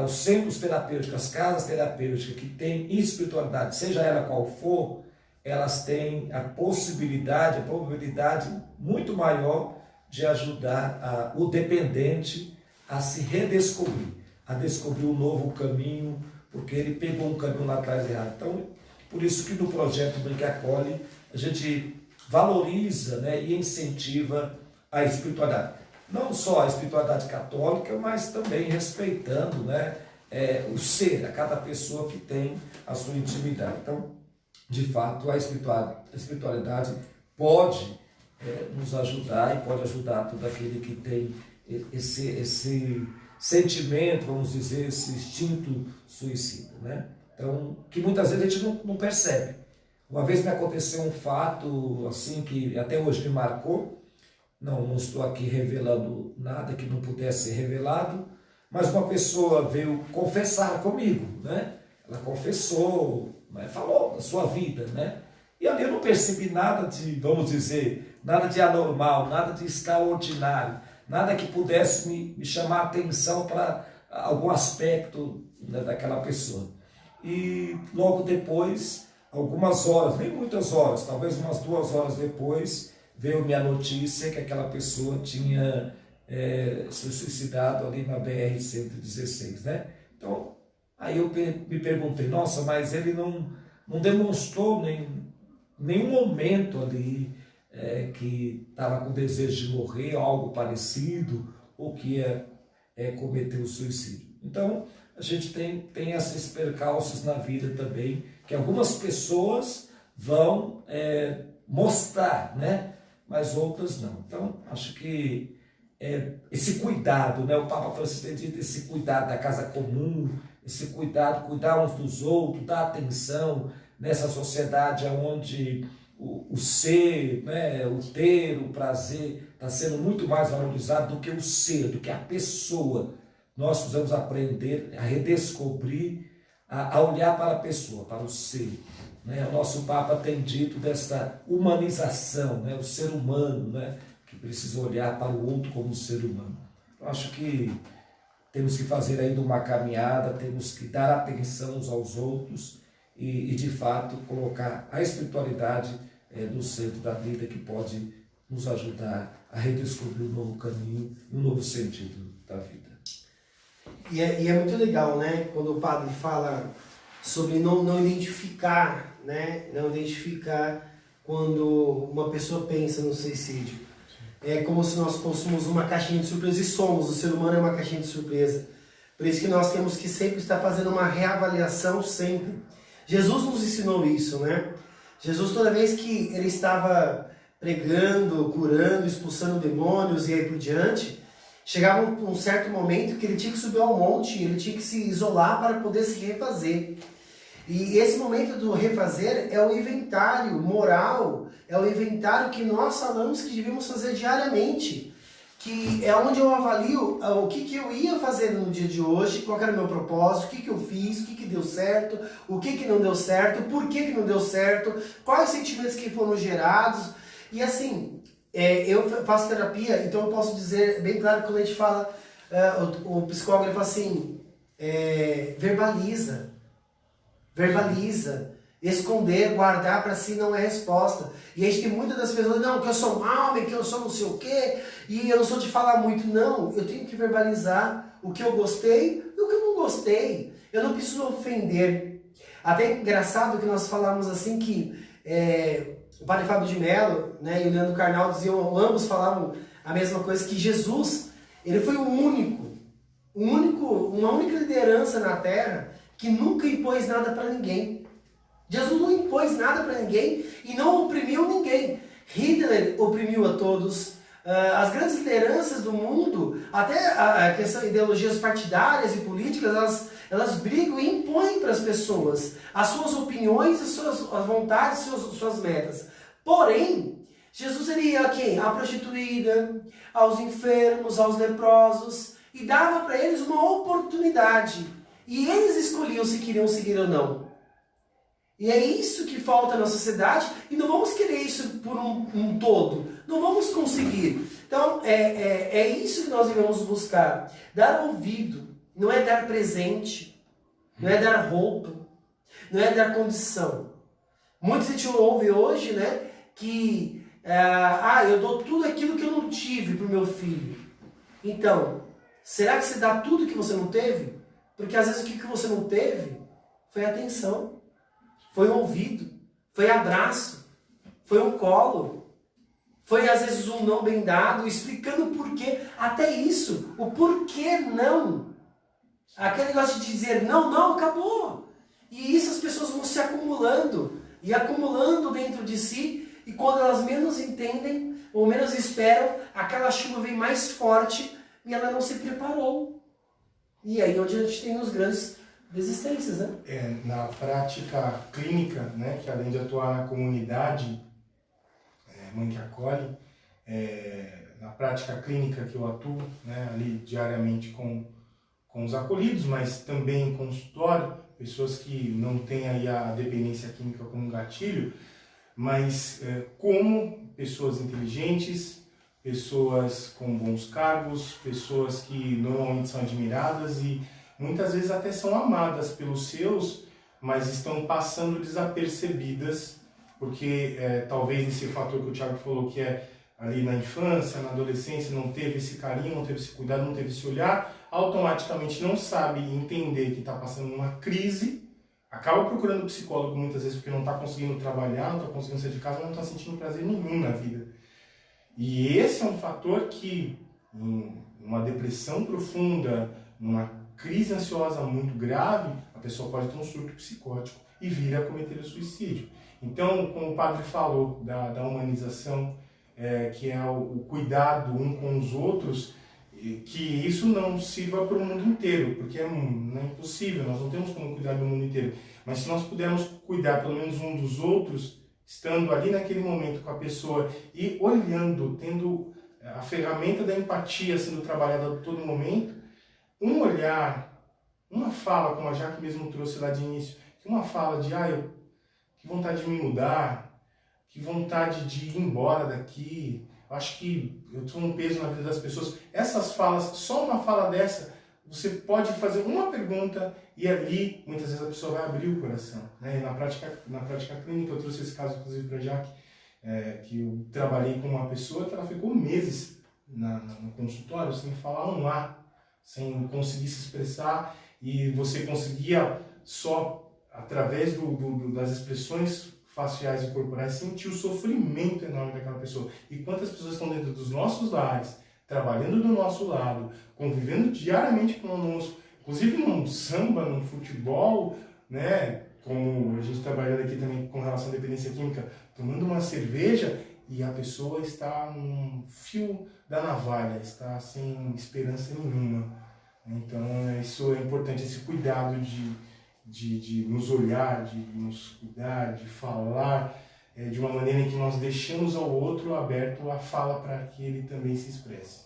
os centros terapêuticos, as casas terapêuticas que têm espiritualidade, seja ela qual for, elas têm a possibilidade, a probabilidade muito maior de ajudar o dependente a se redescobrir, a descobrir um novo caminho, porque ele pegou um caminho lá atrás errado. Então, por isso que no projeto Mãe que Acolhe, a gente valoriza, né, e incentiva a espiritualidade. Não só a espiritualidade católica, mas também respeitando, né, o ser, a cada pessoa que tem a sua intimidade. Então, de fato, a espiritualidade pode nos ajudar e pode ajudar todo aquele que tem esse sentimento, vamos dizer, esse instinto suicida, né? Então, que muitas vezes a gente não percebe. Uma vez me aconteceu um fato assim que até hoje me marcou. Não estou aqui revelando nada que não pudesse ser revelado, mas uma pessoa veio confessar comigo, né? Ela confessou, né? Falou da sua vida, né? E ali eu não percebi nada de, vamos dizer, nada de anormal, nada de extraordinário, nada que pudesse me chamar a atenção para algum aspecto, né, daquela pessoa. E logo depois, algumas horas, nem muitas horas, talvez umas 2 horas depois, veio-me a notícia que aquela pessoa tinha se suicidado ali na BR-116, né? Então, aí eu me perguntei, nossa, mas ele não demonstrou nenhum momento ali que estava com desejo de morrer, ou algo parecido, ou que ia cometer o suicídio. Então, a gente tem esses percalços na vida também, que algumas pessoas vão mostrar, né? Mas outras não. Então, acho que esse cuidado, né? O Papa Francisco tem dito, esse cuidado da casa comum, esse cuidar uns dos outros, dar atenção nessa sociedade onde o ser, né? O ter, o prazer, está sendo muito mais valorizado do que o ser, do que a pessoa. Nós precisamos aprender a redescobrir, a olhar para a pessoa, para o ser. Né? O nosso Papa tem dito dessa humanização, né? O ser humano, né? Que precisa olhar para o outro como um ser humano. Eu acho que temos que fazer ainda uma caminhada, temos que dar atenção uns aos outros e de fato, colocar a espiritualidade no centro da vida, que pode nos ajudar a redescobrir um novo caminho, um novo sentido da vida. E é muito legal, né? Quando o padre fala sobre não identificar, né? Não identificar quando uma pessoa pensa no suicídio. É como se nós fôssemos uma caixinha de surpresa, e somos, o ser humano é uma caixinha de surpresa. Por isso que nós temos que sempre estar fazendo uma reavaliação sempre. Jesus nos ensinou isso, né? Jesus, toda vez que ele estava pregando, curando, expulsando demônios e aí por diante, Chegava um certo momento que ele tinha que subir ao monte, ele tinha que se isolar para poder se refazer. E esse momento do refazer é o inventário moral, é o inventário que nós falamos que devíamos fazer diariamente. Que é onde eu avalio o que eu ia fazer no dia de hoje, qual era o meu propósito, o que eu fiz, o que deu certo, o que não deu certo, por que não deu certo, quais sentimentos que foram gerados. E assim, eu faço terapia, então eu posso dizer bem claro quando a gente fala, o psicólogo ele fala assim, verbaliza. Esconder, guardar para si não é resposta. E a gente tem muitas das pessoas, não, que eu sou homem, que eu sou não sei o quê, e eu não sou de falar muito. Não, eu tenho que verbalizar o que eu gostei e o que eu não gostei. Eu não preciso ofender. Até é engraçado que nós falamos assim que o padre Fábio de Mello, né, e o Leandro Carnal diziam, ambos falavam a mesma coisa, que Jesus, ele foi uma única liderança na Terra que nunca impôs nada para ninguém. Jesus não impôs nada para ninguém e não oprimiu ninguém. Hitler oprimiu a todos. As grandes lideranças do mundo, até a questão de ideologias partidárias e políticas, elas brigam e impõem para as pessoas as suas opiniões, as vontades, suas metas. Porém, Jesus ele ia a quem? À prostituída, aos enfermos, aos leprosos, e dava para eles uma oportunidade. E eles escolhiam se queriam seguir ou não. E é isso que falta na sociedade, e não vamos querer isso por um todo. Não vamos conseguir. Então, é isso que nós devemos buscar. Dar ouvido, não é dar presente, não é dar roupa, não é dar condição. Muitos a gente ouve hoje, né, que eu dou tudo aquilo que eu não tive para o meu filho. Então, será que você dá tudo que você não teve? Porque às vezes o que você não teve foi atenção, foi um ouvido, foi abraço, foi um colo, foi às vezes um não bem dado, explicando o porquê. Até isso, o porquê não. Aquele negócio de dizer não, acabou. E isso as pessoas vão se acumulando e acumulando dentro de si, e quando elas menos entendem ou menos esperam, aquela chuva vem mais forte e ela não se preparou. E aí onde a gente tem os grandes desistências, né? Na prática clínica, né, que além de atuar na comunidade, Mãe que Acolhe, na prática clínica que eu atuo, né, ali diariamente com os acolhidos, mas também em consultório, pessoas que não têm aí a dependência química como gatilho, mas como pessoas inteligentes, pessoas com bons cargos, pessoas que normalmente são admiradas e muitas vezes até são amadas pelos seus, mas estão passando desapercebidas, porque talvez esse fator que o Thiago falou, que é ali na infância, na adolescência, não teve esse carinho, não teve esse cuidado, não teve esse olhar, automaticamente não sabe entender que está passando uma crise, acaba procurando psicólogo muitas vezes porque não está conseguindo trabalhar, não está conseguindo sair de casa, não está sentindo prazer nenhum na vida. E esse é um fator que, em uma depressão profunda, numa crise ansiosa muito grave, a pessoa pode ter um surto psicótico e vir a cometer o suicídio. Então, como o padre falou da humanização, que é o cuidado um com os outros, que isso não sirva para o mundo inteiro, porque não é impossível, nós não temos como cuidar do mundo inteiro. Mas se nós pudermos cuidar pelo menos um dos outros, estando ali naquele momento com a pessoa e olhando, tendo a ferramenta da empatia sendo trabalhada a todo momento, um olhar, uma fala, como a Jaque mesmo trouxe lá de início, uma fala de, que vontade de me mudar, que vontade de ir embora daqui, acho que eu sou um peso na vida das pessoas. Essas falas, só uma fala dessa, você pode fazer uma pergunta e ali, muitas vezes, a pessoa vai abrir o coração. Né? E na prática clínica, eu trouxe esse caso, inclusive, para a Jaque, que eu trabalhei com uma pessoa que ela ficou meses no consultório sem falar um A, sem conseguir se expressar, e você conseguia só, através das expressões faciais e corporais, sentir o sofrimento enorme daquela pessoa. E quantas pessoas estão dentro dos nossos lares, trabalhando do nosso lado, convivendo diariamente conosco, inclusive num samba, num futebol, né, como a gente trabalhando aqui também com relação à dependência química, tomando uma cerveja, e a pessoa está num fio da navalha, está sem esperança nenhuma. Então, isso é importante, esse cuidado de nos olhar, de nos cuidar, de falar de uma maneira em que nós deixamos ao outro aberto a fala para que ele também se expresse.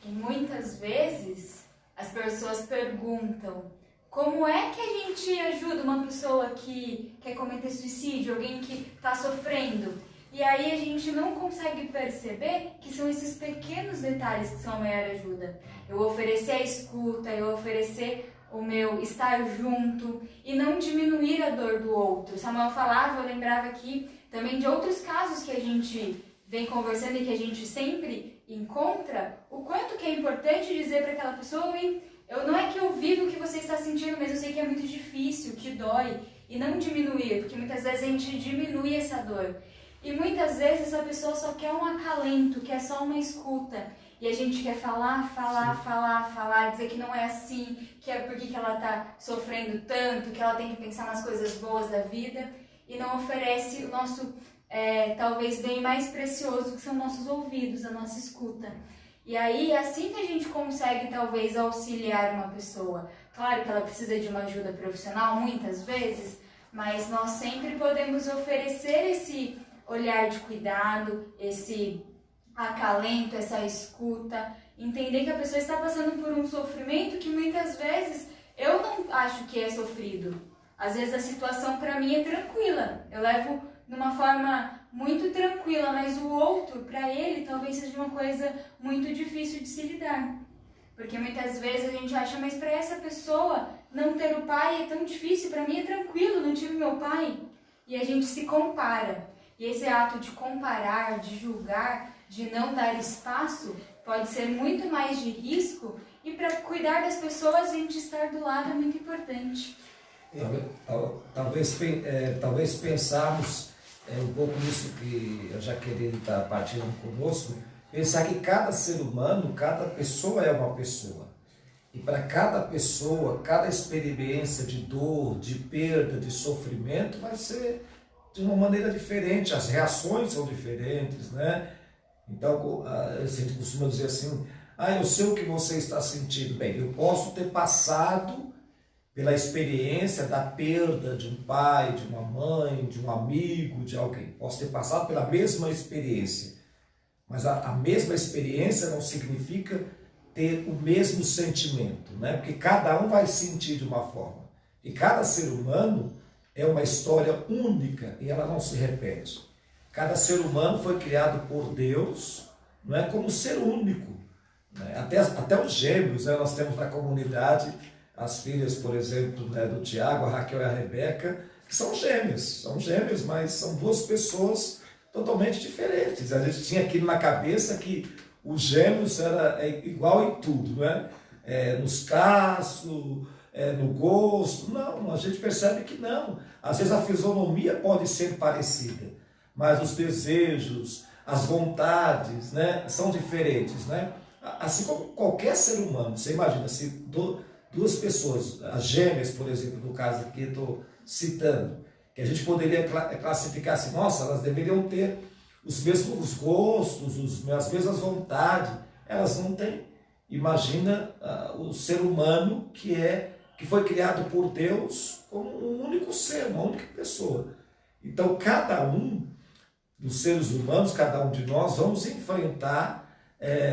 E muitas vezes as pessoas perguntam: como é que a gente ajuda uma pessoa que quer cometer suicídio, alguém que está sofrendo? E aí a gente não consegue perceber que são esses pequenos detalhes que são a maior ajuda. Eu oferecer a escuta, eu oferecer o meu estar junto e não diminuir a dor do outro. Samuel falava, eu lembrava aqui também de outros casos que a gente vem conversando e que a gente sempre encontra, o quanto que é importante dizer para aquela pessoa: eu não é que eu vivo o que você está sentindo, mas eu sei que é muito difícil, que dói, e não diminuir, porque muitas vezes a gente diminui essa dor. E muitas vezes a pessoa só quer um acalento, quer só uma escuta. E a gente quer falar, dizer que não é assim, que é porque que ela está sofrendo tanto, que ela tem que pensar nas coisas boas da vida, e não oferece o nosso, talvez, bem mais precioso, que são nossos ouvidos, a nossa escuta. E aí, é assim que a gente consegue, talvez, auxiliar uma pessoa. Claro que ela precisa de uma ajuda profissional, muitas vezes, mas nós sempre podemos oferecer esse olhar de cuidado, esse acalento, essa escuta, entender que a pessoa está passando por um sofrimento que muitas vezes eu não acho que é sofrido. Às vezes a situação para mim é tranquila, eu levo de uma forma muito tranquila, mas o outro, para ele, talvez seja uma coisa muito difícil de se lidar. Porque muitas vezes a gente acha, mas para essa pessoa não ter o pai é tão difícil, para mim é tranquilo, não tive meu pai. E a gente se compara. E esse ato de comparar, de julgar, de não dar espaço, pode ser muito mais de risco, e para cuidar das pessoas, a gente estar do lado é muito importante. Talvez pensarmos um pouco nisso que a Jaqueline está partilhando conosco, pensar que cada ser humano, cada pessoa é uma pessoa. E para cada pessoa, cada experiência de dor, de perda, de sofrimento vai ser de uma maneira diferente, as reações são diferentes, né? Então, a gente costuma dizer assim: eu sei o que você está sentindo. Bem, eu posso ter passado pela experiência da perda de um pai, de uma mãe, de um amigo, de alguém. Posso ter passado pela mesma experiência, mas a mesma experiência não significa ter o mesmo sentimento, né? Porque cada um vai sentir de uma forma. E cada ser humano é uma história única e ela não se repete. Cada ser humano foi criado por Deus, não é, como ser único, né? Até os gêmeos, né? Nós temos na comunidade as filhas, por exemplo, né, do Tiago, a Raquel e a Rebeca, que são gêmeos, mas são duas pessoas totalmente diferentes. A gente tinha aquilo na cabeça que os gêmeos era igual em tudo, né? Nos traços, no gosto. Não, a gente percebe que não. Às vezes a fisionomia pode ser parecida, mas os desejos, as vontades, né, são diferentes, né? Assim como qualquer ser humano. Você imagina, se duas pessoas, as gêmeas, por exemplo, no caso aqui eu estou citando, que a gente poderia classificar assim: nossa, elas deveriam ter os mesmos gostos, as mesmas vontades. Elas não têm. Imagina o ser humano que foi criado por Deus como um único ser, uma única pessoa. Então, cada um dos seres humanos, cada um de nós, vamos enfrentar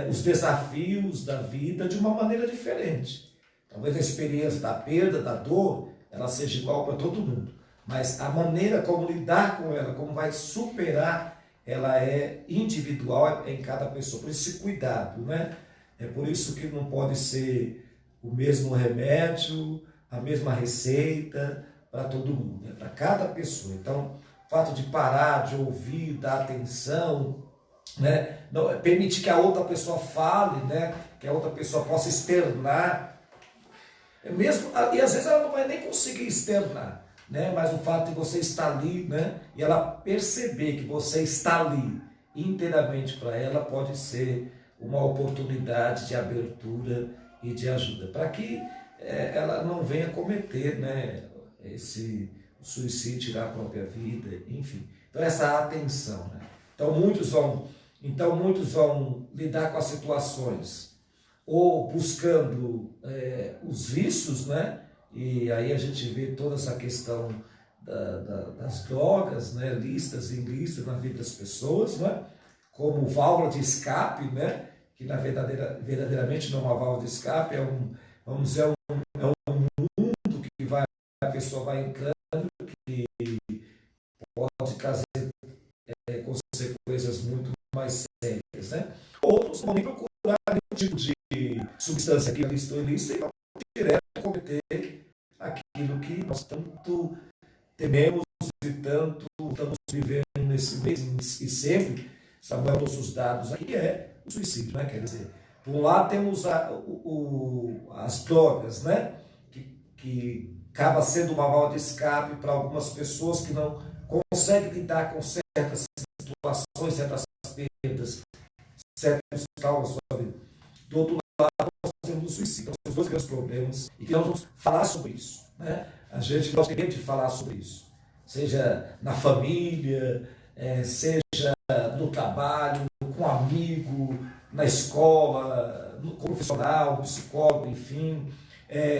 os desafios da vida de uma maneira diferente. Talvez a experiência da perda, da dor, ela seja igual para todo mundo. Mas a maneira como lidar com ela, como vai superar, ela é individual em cada pessoa. Por isso, esse cuidado, né? É por isso que não pode ser o mesmo remédio, a mesma receita para todo mundo, né? Para cada pessoa. Então, o fato de parar, de ouvir, dar atenção, né? Não, permitir que a outra pessoa fale, né? Que a outra pessoa possa externar. E às vezes ela não vai nem conseguir externar, né? Mas o fato de você estar ali, né? E ela perceber que você está ali inteiramente para ela, pode ser uma oportunidade de abertura e de ajuda, para que ela não venha cometer, né, o suicídio, tirar a própria vida, enfim. Então essa atenção, né? Então muitos vão lidar com as situações ou buscando os vícios, né? E aí a gente vê toda essa questão das drogas, né? Listas e ilícitas na vida das pessoas, né? Como válvula de escape, né? Que verdadeiramente não é uma válvula de escape, vamos dizer, é um mundo que a pessoa vai entrando, que pode trazer consequências muito mais sérias, né? Outros vão nem procurar nenhum tipo de substância que listou ilícita e vão direto cometer aquilo que nós tanto tememos e tanto estamos vivendo nesse mês e sempre, Samuel trouxe os dados aqui, é o suicídio, né? Quer dizer, por um lado temos as drogas, né? Que acaba sendo uma válvula de escape para algumas pessoas que não conseguem lidar com certas situações, certas perdas, certos traumas na sua vida. Do outro lado, nós temos o suicídio. Então, são os dois grandes problemas e que nós vamos falar sobre isso, né? A gente gosta de falar sobre isso, seja na família, seja no trabalho, com um amigo, na escola, no profissional, no psicólogo, enfim,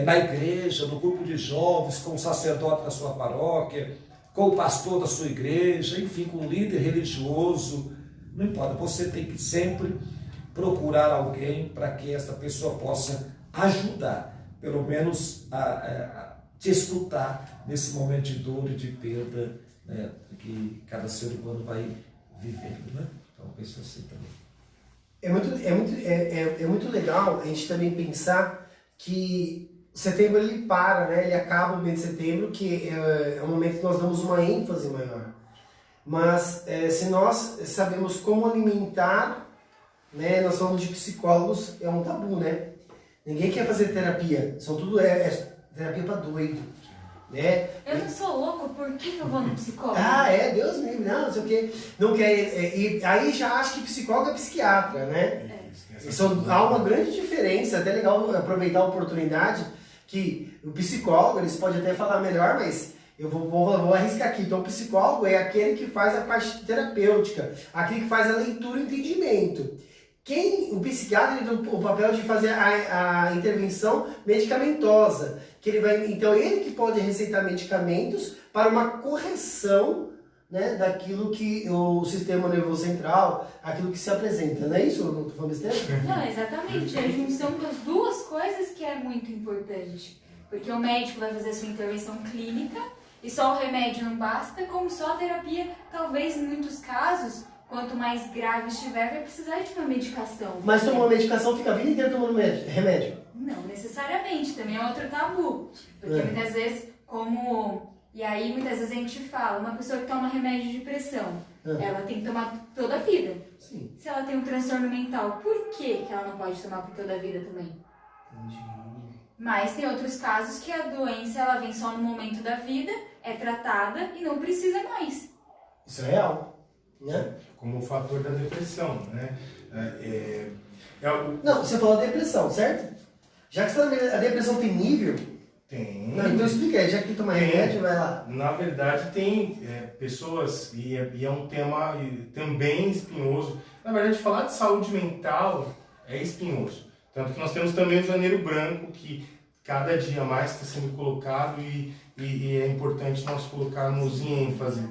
na igreja, no grupo de jovens, com o sacerdote da sua paróquia, com o pastor da sua igreja, enfim, com o líder religioso. Não importa, você tem que sempre procurar alguém para que essa pessoa possa ajudar, pelo menos a te escutar nesse momento de dor e de perda, né, que cada ser humano vai vivendo, né? Então, eu penso assim também. É muito legal a gente também pensar que setembro ele para, né? Ele acaba o mês de setembro, que é um momento que nós damos uma ênfase maior. Mas se nós sabemos como alimentar, né? Nós falamos de psicólogos, é um tabu, né? Ninguém quer fazer terapia, são tudo terapia para doido, né? Eu não sou louco, por que eu vou no psicólogo? Deus me livre, não sei o que. Não quer, e aí já acha que psicólogo é psiquiatra, né? Há uma grande diferença, até legal aproveitar a oportunidade que o psicólogo, eles podem até falar melhor, mas eu vou arriscar aqui. Então, o psicólogo é aquele que faz a parte terapêutica, aquele que faz a leitura e o entendimento. O psiquiatra ele tem o papel de fazer a intervenção medicamentosa, então ele que pode receitar medicamentos para uma correção, né, daquilo que o sistema nervoso central, aquilo que se apresenta, não é isso? Eu não estou falando besteira? Não, exatamente. É a junção das duas coisas que é muito importante. Porque o médico vai fazer a sua intervenção clínica e só o remédio não basta, como só a terapia, talvez em muitos casos, quanto mais grave estiver, vai precisar de uma medicação. Mas tomar uma medicação fica a vida inteira tomando remédio? Não necessariamente, também é outro tabu. Porque muitas vezes, E aí, muitas vezes a gente fala, uma pessoa que toma remédio de pressão, ela tem que tomar toda a vida. Sim. Se ela tem um transtorno mental, por que ela não pode tomar por toda a vida também? Entendi. Mas tem outros casos que a doença ela vem só no momento da vida, é tratada e não precisa mais. Isso é real, né? Como o fator da depressão, né? Não, você falou da depressão, certo? Já que você tá a depressão tem nível... Tem. Não, então explica aí, já que toma remédio, vai lá. Na verdade, tem pessoas, e é um tema também espinhoso. Na verdade, falar de saúde mental é espinhoso. Tanto que nós temos também o Janeiro Branco, que cada dia mais está sendo colocado e é importante nós colocarmos em ênfase.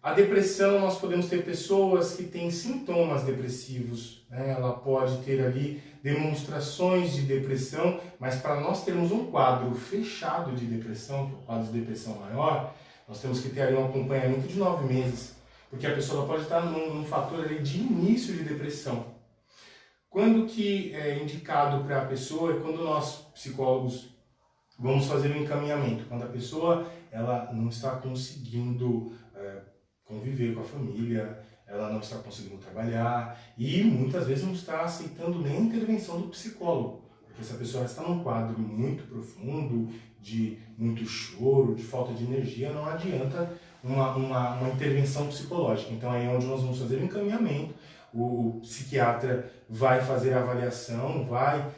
A depressão, nós podemos ter pessoas que têm sintomas depressivos, né? Ela pode ter ali demonstrações de depressão, mas para nós termos um quadro fechado de depressão, que é o quadro de depressão maior, nós temos que ter ali um acompanhamento de 9 meses, porque a pessoa pode estar num fator ali de início de depressão. Quando que é indicado para a pessoa é quando nós, psicólogos, vamos fazer um encaminhamento, quando a pessoa ela não está conseguindo conviver com a família, ela não está conseguindo trabalhar e muitas vezes não está aceitando nem a intervenção do psicólogo, porque essa pessoa está num quadro muito profundo, de muito choro, de falta de energia, não adianta uma intervenção psicológica. Então aí é onde nós vamos fazer o encaminhamento, o psiquiatra vai fazer a avaliação, vai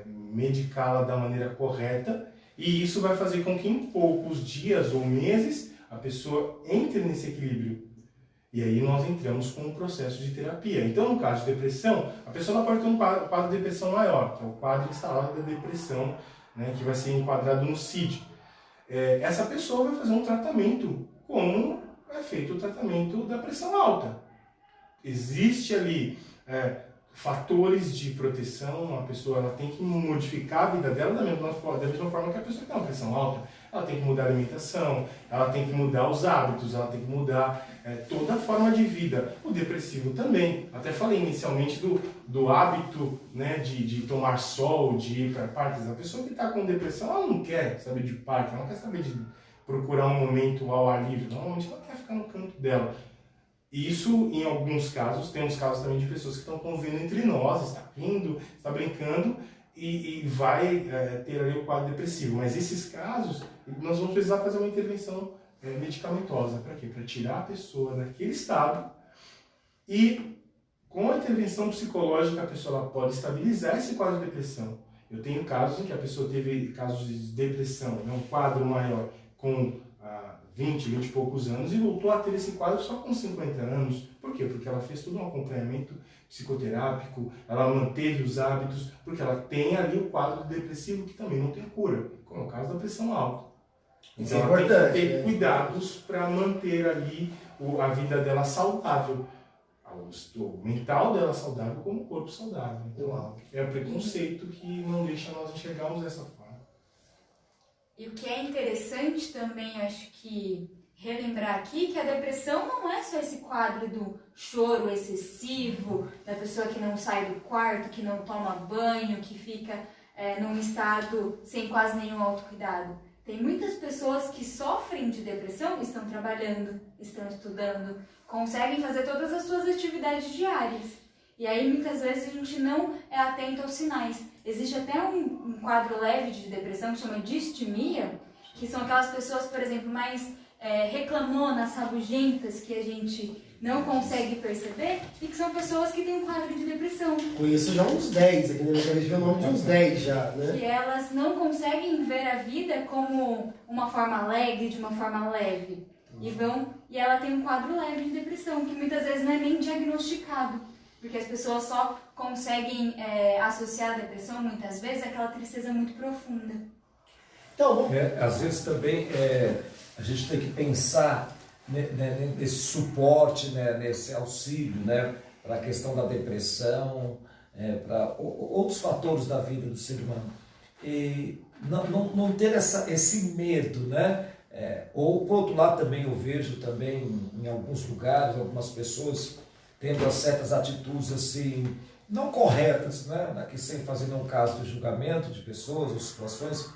medicá-la da maneira correta e isso vai fazer com que em poucos dias ou meses a pessoa entre nesse equilíbrio. E aí nós entramos com um processo de terapia. Então, no caso de depressão, a pessoa não pode ter um quadro de depressão maior, que é o quadro instalado da depressão, né, que vai ser enquadrado no CID. Essa pessoa vai fazer um tratamento como é feito o tratamento da pressão alta. Existe ali fatores de proteção, a pessoa ela tem que modificar a vida dela da mesma forma que a pessoa que tem uma pressão alta. Ela tem que mudar a alimentação, ela tem que mudar os hábitos, ela tem que mudar toda a forma de vida. O depressivo também. Até falei inicialmente do hábito, né, de tomar sol, de ir para parques. A pessoa que está com depressão, ela não quer saber de parque, ela não quer saber de procurar um momento ao ar livre. Normalmente ela quer ficar no canto dela. Isso, em alguns casos, temos casos também de pessoas que estão convivendo entre nós, está rindo, está brincando e vai ter ali o quadro depressivo. Mas esses casos, nós vamos precisar fazer uma intervenção medicamentosa. Para quê? Para tirar a pessoa daquele estado e, com a intervenção psicológica, a pessoa ela pode estabilizar esse quadro de depressão. Eu tenho casos em que a pessoa teve casos de depressão, um quadro maior com 20 e poucos anos e voltou a ter esse quadro só com 50 anos. Por quê? Porque ela fez todo um acompanhamento psicoterápico, ela manteve os hábitos, porque ela tem ali o quadro depressivo que também não tem cura, como é o caso da pressão alta. Então ela tem que ter cuidados para manter ali a vida dela saudável, o mental dela saudável como o corpo saudável. Então é o preconceito que não deixa nós enxergarmos dessa forma. E o que é interessante também, acho que relembrar aqui, que a depressão não é só esse quadro do choro excessivo, da pessoa que não sai do quarto, que não toma banho, que fica num estado sem quase nenhum autocuidado. Tem muitas pessoas que sofrem de depressão, estão trabalhando, estão estudando, conseguem fazer todas as suas atividades diárias. E aí, muitas vezes, a gente não é atento aos sinais. Existe até um quadro leve de depressão que chama distimia, que são aquelas pessoas, por exemplo, mais reclamonas, rabugentas, que a gente não consegue perceber, e que são pessoas que têm um quadro de depressão. Conheço já uns 10, aqui na minha cabeça vê o nome de uns 10 já, né? Que elas não conseguem ver a vida como uma forma alegre, de uma forma leve. E ela tem um quadro leve de depressão, que muitas vezes não é nem diagnosticado. Porque as pessoas só conseguem associar a depressão, muitas vezes, àquela tristeza muito profunda. Então, às vezes também a gente tem que pensar nesse suporte, né, nesse auxílio, né, para a questão da depressão, para outros fatores da vida do ser humano. E não ter esse medo, né? Ou, por outro lado, também eu vejo também em alguns lugares, algumas pessoas tendo certas atitudes assim, não corretas, né? Aqui sem fazer nenhum caso de julgamento de pessoas ou situações,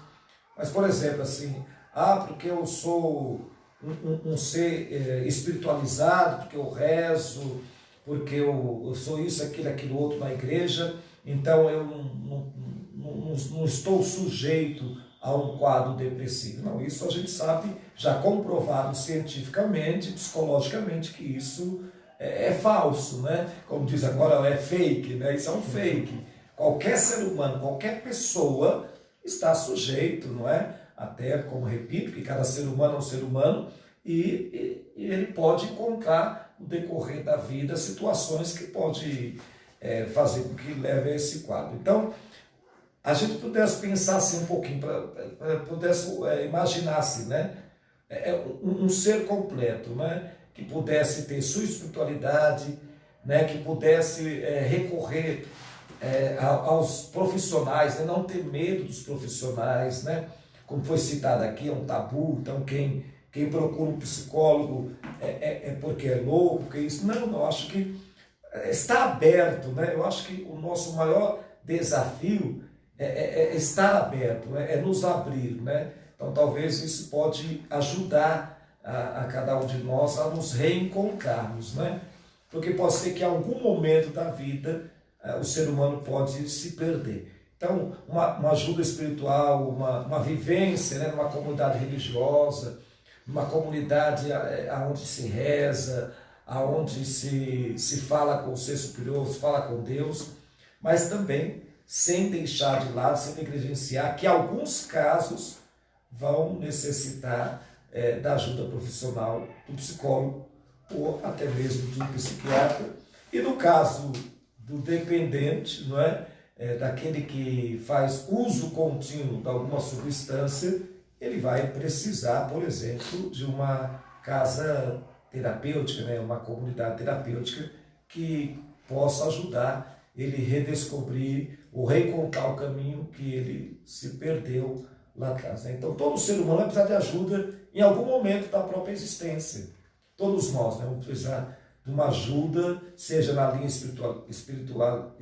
mas, por exemplo, assim, porque eu sou um ser espiritualizado, porque eu rezo, porque eu sou isso, aquilo outro na igreja, então eu não estou sujeito a um quadro depressivo. Não, isso a gente sabe, já comprovado cientificamente, psicologicamente, que isso é falso, né? Como diz agora, é fake, né? Isso é um fake. Qualquer ser humano, qualquer pessoa está sujeito, não é? Até, como repito, que cada ser humano é um ser humano e ele pode encontrar no decorrer da vida situações que pode fazer com que leve a esse quadro. Então, a gente pudesse pensar assim um pouquinho, pudesse imaginar assim, né? Um ser completo, né? Que pudesse ter sua espiritualidade, né? Que pudesse recorrer aos profissionais, né? Não ter medo dos profissionais, né? Como foi citado aqui, é um tabu, então quem procura um psicólogo é porque é louco, porque isso. Não, eu acho que está aberto, né? Eu acho que o nosso maior desafio é estar aberto, né? É nos abrir, né? Então talvez isso pode ajudar a cada um de nós a nos reencontrarmos, né? Porque pode ser que em algum momento da vida o ser humano pode se perder. Então, uma ajuda espiritual, uma vivência, né, numa comunidade religiosa, numa comunidade onde se reza, onde se fala com o ser superior, se fala com Deus, mas também sem deixar de lado, sem negligenciar que alguns casos vão necessitar da ajuda profissional do psicólogo ou até mesmo de um psiquiatra. E no caso do dependente, não é? Daquele que faz uso contínuo de alguma substância, ele vai precisar, por exemplo, de uma casa terapêutica, né? Uma comunidade terapêutica que possa ajudar ele a redescobrir ou reencontrar o caminho que ele se perdeu lá atrás, né? Então, todo ser humano vai precisar de ajuda em algum momento da própria existência. Todos nós, né, vamos precisar de uma ajuda, seja na linha espiritual,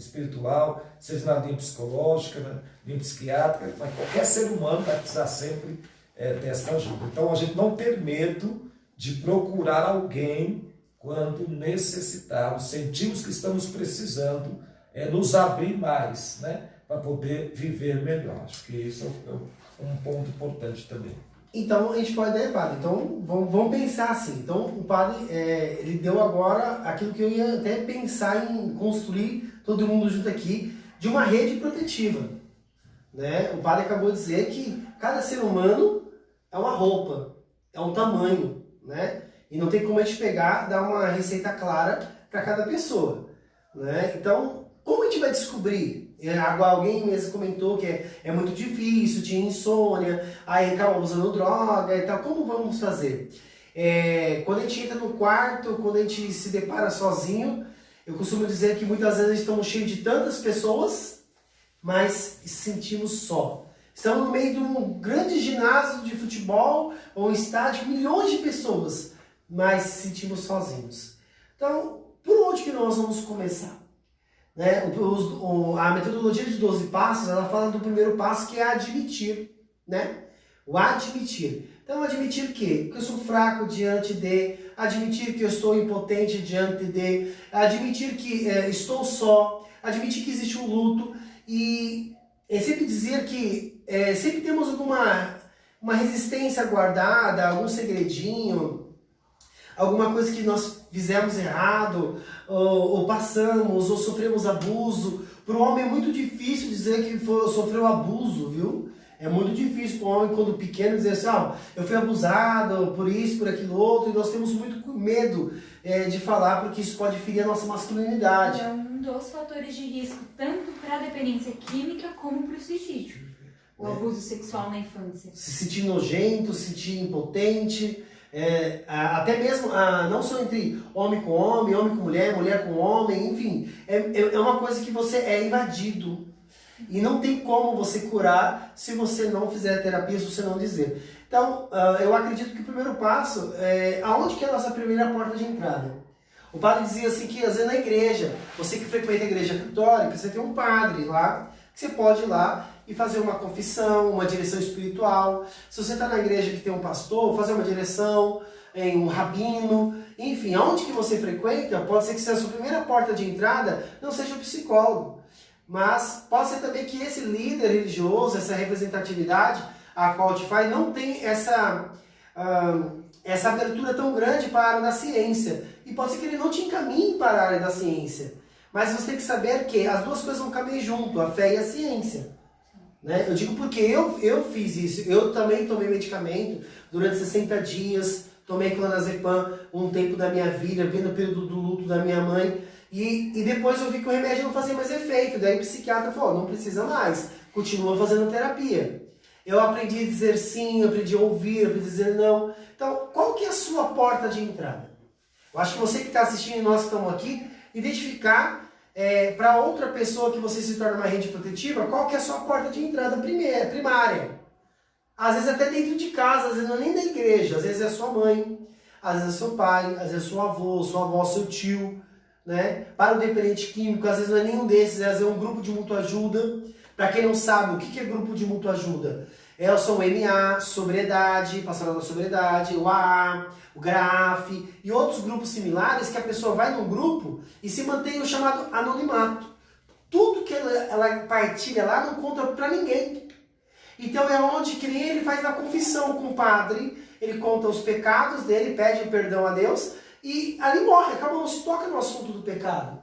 seja na linha psicológica, na linha psiquiátrica, mas qualquer ser humano vai precisar sempre dessa ajuda. Então, a gente não ter medo de procurar alguém quando necessitarmos, sentimos que estamos precisando nos abrir mais, né, para poder viver melhor. Acho que isso é um ponto importante também. Então, a gente pode, né, padre? Então, vamos pensar assim. Então, o padre, ele deu agora aquilo que eu ia até pensar em construir, todo mundo junto aqui, de uma rede protetiva, né? O padre acabou de dizer que cada ser humano é uma roupa, é um tamanho, né? E não tem como a gente pegar, dar uma receita clara para cada pessoa, né? Então, como a gente vai descobrir? Alguém mesmo comentou que é muito difícil, tinha insônia, aí acaba usando droga e tal. Como vamos fazer? Quando a gente entra no quarto, quando a gente se depara sozinho, eu costumo dizer que muitas vezes estamos cheios de tantas pessoas, mas sentimos só. Estamos no meio de um grande ginásio de futebol ou um estádio, milhões de pessoas, mas sentimos sozinhos. Então, por onde que nós vamos começar? Né? A metodologia de 12 passos, ela fala do primeiro passo, que é admitir, né? O admitir. Então, admitir que eu sou fraco diante de, admitir que eu estou impotente diante de, admitir que estou só, admitir que existe um luto, e sempre dizer que sempre temos uma resistência guardada, algum segredinho, alguma coisa que nós fizemos errado, ou passamos, ou sofremos abuso. Para o homem é muito difícil dizer que sofreu abuso, viu? É muito difícil para o homem, quando pequeno, dizer assim, eu fui abusado por isso, por aquilo outro, e nós temos muito medo de falar, porque isso pode ferir a nossa masculinidade. É um dos fatores de risco, tanto para a dependência química, como para o suicídio. O abuso sexual na infância. Se sentir nojento, se sentir impotente... até mesmo, não só entre homem com mulher, mulher com homem, enfim, é uma coisa que você é invadido. E não tem como você curar se você não fizer terapia, se você não dizer. Então, eu acredito que o primeiro passo aonde que é a nossa primeira porta de entrada? O padre dizia assim que, às vezes, na igreja, você que frequenta a igreja católica, você tem um padre lá, que você pode ir lá e fazer uma confissão, uma direção espiritual. Se você está na igreja que tem um pastor, fazer uma direção, um rabino, enfim, aonde que você frequenta, pode ser que seja a sua primeira porta de entrada não seja o psicólogo, mas pode ser também que esse líder religioso, essa representatividade a qual te faz, não tem essa abertura tão grande para a área da ciência, e pode ser que ele não te encaminhe para a área da ciência, mas você tem que saber que as duas coisas vão caminhar junto, a fé e a ciência. Né? Eu digo porque eu fiz isso, eu também tomei medicamento durante 60 dias, tomei clonazepam um tempo da minha vida, vendo o período do luto da minha mãe, e depois eu vi que o remédio não fazia mais efeito, daí o psiquiatra falou, não precisa mais, continua fazendo terapia. Eu aprendi a dizer sim, eu aprendi a ouvir, eu aprendi a dizer não. Então, qual que é a sua porta de entrada? Eu acho que você que está assistindo e nós que estamos aqui, identificar para outra pessoa que você se torna uma rede protetiva, qual que é a sua porta de entrada primária. Às vezes até dentro de casa, às vezes não é nem da igreja, às vezes é sua mãe, às vezes é seu pai, às vezes é seu avô, sua avó, seu tio, né? Para o dependente químico, às vezes não é nenhum desses, às vezes é um grupo de mútua ajuda. Para quem não sabe, o que é grupo de mútua ajuda? São o MA, Sobriedade, Pastoral da Sobriedade, o AA, o GRAF e outros grupos similares que a pessoa vai num grupo e se mantém o chamado anonimato. Tudo que ela partilha lá não conta para ninguém. Então é onde que nem ele faz a confissão com o padre, ele conta os pecados dele, pede perdão a Deus e ali morre, acaba, não se toca no assunto do pecado.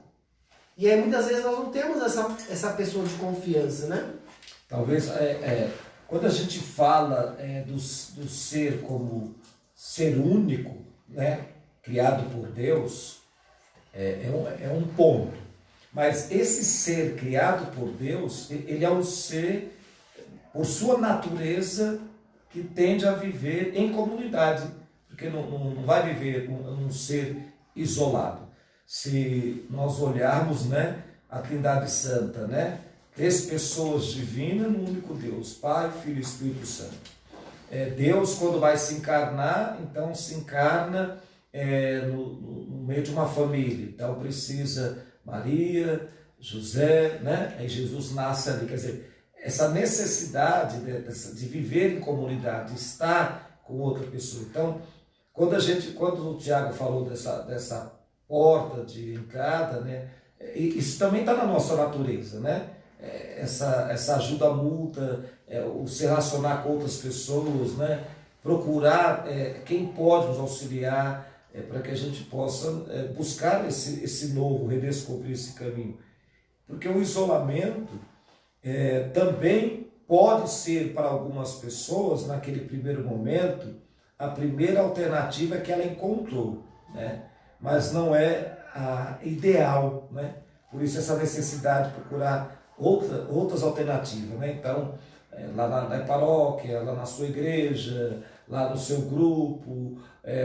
E aí muitas vezes nós não temos essa pessoa de confiança, né? Talvez, quando a gente fala do ser como ser único, né? criado por Deus é um ponto. Mas esse ser criado por Deus, ele é um ser, por sua natureza, que tende a viver em comunidade, porque não vai viver um ser isolado. Se nós olharmos, né, a Trindade Santa, né, 3 pessoas divinas no único Deus, Pai, Filho e Espírito Santo. Deus, quando vai se encarnar, então se encarna no meio de uma família. Então precisa Maria, José, né? Aí Jesus nasce ali. Quer dizer, essa necessidade de viver em comunidade, de estar com outra pessoa. Então, quando o Tiago falou dessa porta de entrada, né? Isso também está na nossa natureza, né? Essa ajuda mútua, o se relacionar com outras pessoas, né? Procurar quem pode nos auxiliar, para que a gente possa buscar esse novo, redescobrir esse caminho. Porque o isolamento também pode ser para algumas pessoas, naquele primeiro momento, a primeira alternativa que ela encontrou, né? Mas não é a ideal, né? Por isso essa necessidade de procurar outras alternativas, né? Então, lá na paróquia, lá na sua igreja, lá no seu grupo,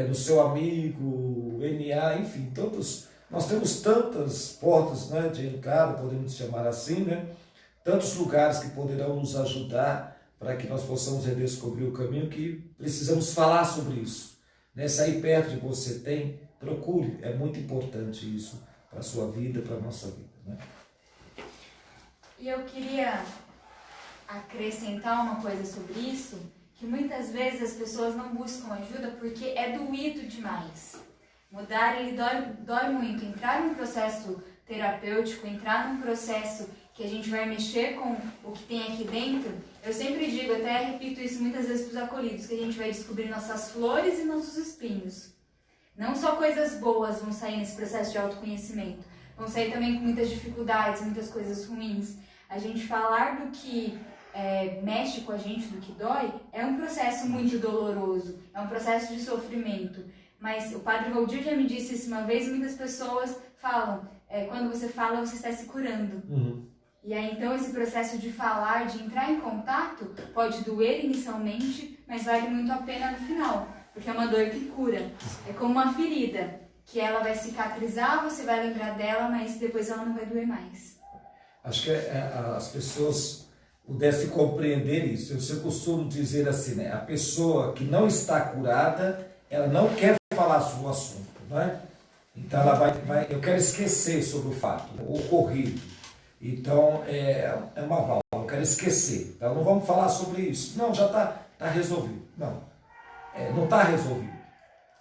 no seu amigo, NA, enfim, nós temos tantas portas, né, de entrada, podemos chamar assim, né? Tantos lugares que poderão nos ajudar para que nós possamos redescobrir o caminho, que precisamos falar sobre isso. Né? Se aí perto de você procure, é muito importante isso para a sua vida, para a nossa vida. Né? E eu queria acrescentar uma coisa sobre isso, que muitas vezes as pessoas não buscam ajuda porque é doído demais. Mudar, ele dói muito. Entrar num processo terapêutico, entrar num processo que a gente vai mexer com o que tem aqui dentro, eu sempre digo, até repito isso muitas vezes para os acolhidos, que a gente vai descobrir nossas flores e nossos espinhos. Não só coisas boas vão sair nesse processo de autoconhecimento, vão sair também com muitas dificuldades, muitas coisas ruins. A gente falar do que mexe com a gente, do que dói, é um processo muito doloroso, é um processo de sofrimento. Mas o Padre Valdir já me disse isso uma vez, muitas pessoas falam, quando você fala, você está se curando. Uhum. E aí, então, esse processo de falar, de entrar em contato, pode doer inicialmente, mas vale muito a pena no final, porque é uma dor que cura. É como uma ferida, que ela vai cicatrizar, você vai lembrar dela, mas depois ela não vai doer mais. Acho que as pessoas pudessem compreender isso. Eu costumo dizer assim, né? A pessoa que não está curada, ela não quer falar sobre o assunto, né? Então ela eu quero esquecer sobre o fato, o ocorrido. Então é uma válvula, eu quero esquecer. Então não vamos falar sobre isso. Não, já está resolvido. Não, não está resolvido.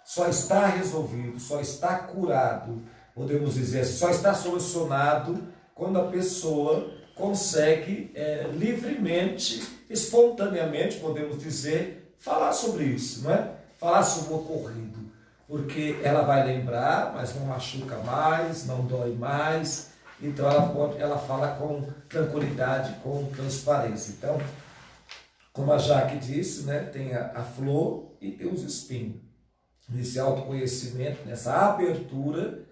Só está resolvido, só está curado, podemos dizer assim, só está solucionado quando a pessoa consegue livremente, espontaneamente, podemos dizer, falar sobre isso, não é? Falar sobre o ocorrido, porque ela vai lembrar, mas não machuca mais, não dói mais, então ela fala com tranquilidade, com transparência. Então, como a Jaque disse, né, tem a flor e tem os espinhos. Nesse autoconhecimento, nessa abertura,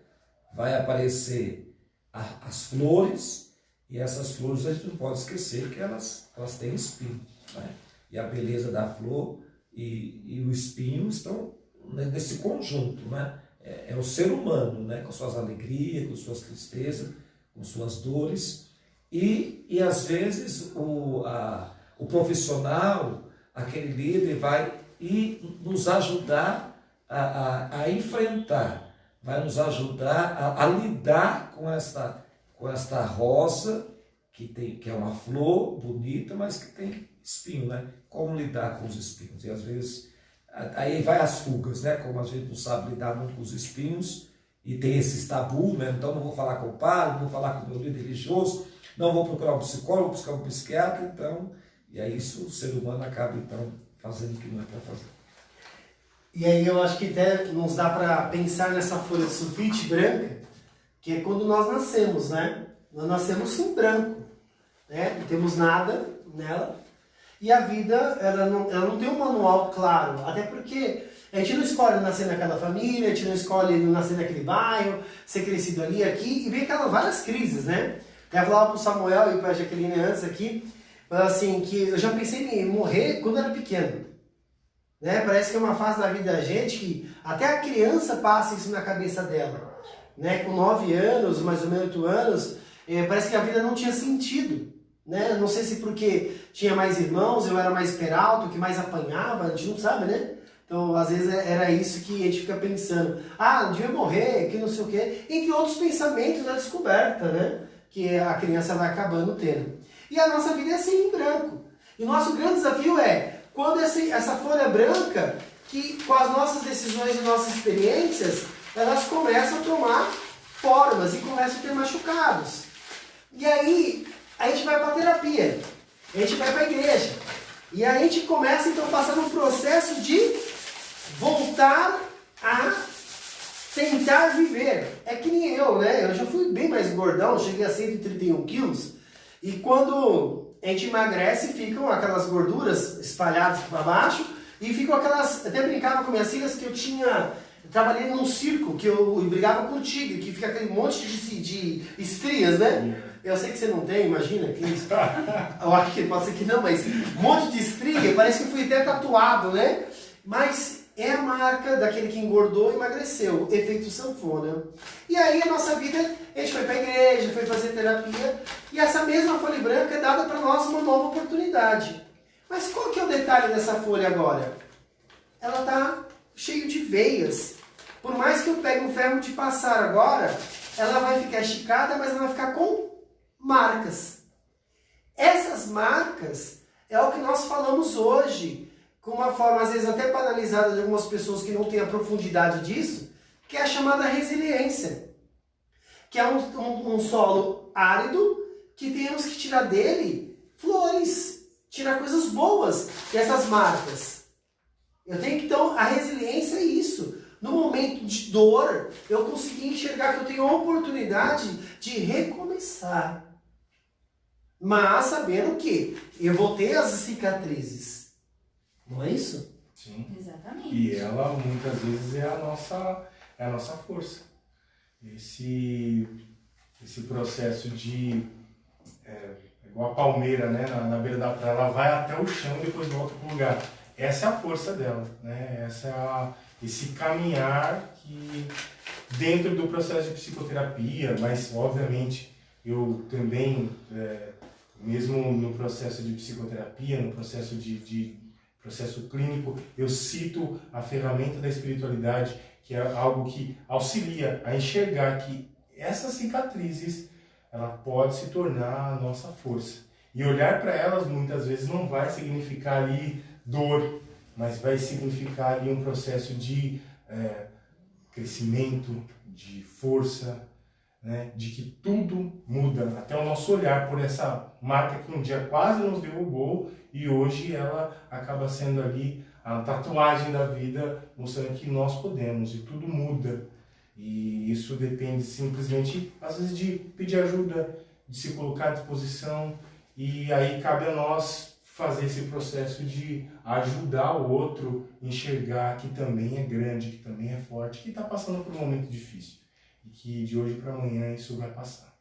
vai aparecer as flores, e essas flores a gente não pode esquecer que elas têm espinho, né? E a beleza da flor e o espinho estão nesse conjunto, né? É o ser humano, né? Com suas alegrias, com suas tristezas, com suas dores, e às vezes o profissional, aquele líder, vai nos ajudar a enfrentar, vai nos ajudar a lidar com esta rosa, que é uma flor bonita, mas que tem espinho, né? Como lidar com os espinhos? E às vezes, aí vai as fugas, né? Como a gente não sabe lidar muito com os espinhos, e tem esses tabu, né? Então não vou falar com o padre, não vou falar com o meu líder religioso, não vou procurar um psicólogo, buscar um psiquiatra, então, e aí isso o ser humano acaba, então, fazendo o que não é para fazer. E aí eu acho que até nos dá para pensar nessa folha de sulfite branca, que é quando nós nascemos, né? Nós nascemos em branco, né? Não temos nada nela. E a vida, ela não tem um manual claro, até porque A gente não escolhe nascer naquela família, a gente não escolhe nascer naquele bairro, ser crescido ali, aqui, e vem aquelas várias crises, né? Eu falava pro Samuel e pra Jaqueline antes aqui, assim, que eu já pensei em morrer quando era pequeno. Né? Parece que é uma fase da vida da gente que até a criança passa isso na cabeça dela. Né? Com 9 anos, mais ou menos 8 anos, parece que a vida não tinha sentido. Né? Não sei se porque tinha mais irmãos, eu era mais peralto, que mais apanhava, a gente não sabe, né? Então, às vezes era isso que a gente fica pensando. Ah, um dia eu morrer, que não sei o quê. Entre outros pensamentos da descoberta, né? Que a criança vai acabando tendo. E a nossa vida é assim, em branco. E o nosso grande desafio é, quando essa folha branca, que com as nossas decisões e nossas experiências, elas começam a tomar formas e começam a ter machucados. E aí, a gente vai para a terapia, a gente vai para a igreja. E aí a gente começa, então, a passar num processo de voltar a tentar viver. É que nem eu, né? Eu já fui bem mais gordão, cheguei a 131 quilos. E quando a gente emagrece, ficam aquelas gorduras espalhadas para baixo. E ficam aquelas... Até brincava com minhas filhas que eu trabalhei num circo, que eu brigava com o tigre, que fica aquele monte de estrias, né? Eu sei que você não tem, imagina. Eu acho que pode ser que não, mas um monte de estria, parece que eu fui até tatuado, né? Mas é a marca daquele que engordou e emagreceu, efeito sanfona. E aí a nossa vida, a gente foi para a igreja, foi fazer terapia, e essa mesma folha branca é dada para nós uma nova oportunidade. Mas qual que é o detalhe dessa folha agora? Ela está cheia de veias. Por mais que eu pegue um ferro de passar agora, ela vai ficar esticada, mas ela vai ficar com marcas. Essas marcas é o que nós falamos hoje, com uma forma às vezes até banalizada de algumas pessoas que não têm a profundidade disso, que é a chamada resiliência. Que é um solo árido que temos que tirar dele flores, tirar coisas boas dessas marcas. Eu tenho que, então, a resiliência é isso. No momento de dor, eu consegui enxergar que eu tenho a oportunidade de recomeçar. Mas sabendo que eu vou ter as cicatrizes. Não é isso? Sim. Exatamente. E ela, muitas vezes, é a nossa força. Esse processo de... igual a palmeira, né, na beira da praia, ela vai até o chão e depois volta para o lugar. Essa é a força dela, né? Esse caminhar que, dentro do processo de psicoterapia, mas, obviamente, eu também, mesmo no processo de psicoterapia, no processo processo clínico, eu cito a ferramenta da espiritualidade, que é algo que auxilia a enxergar que essas cicatrizes, ela pode se tornar a nossa força. E olhar para elas, muitas vezes, não vai significar ali dor, mas vai significar ali um processo de crescimento, de força, né? De que tudo muda, até o nosso olhar por essa marca que um dia quase nos derrubou e hoje ela acaba sendo ali a tatuagem da vida, mostrando que nós podemos e tudo muda. E isso depende simplesmente, às vezes, de pedir ajuda, de se colocar à disposição, e aí cabe a nós fazer esse processo de ajudar o outro a enxergar que também é grande, que também é forte, que está passando por um momento difícil. E que de hoje para amanhã isso vai passar.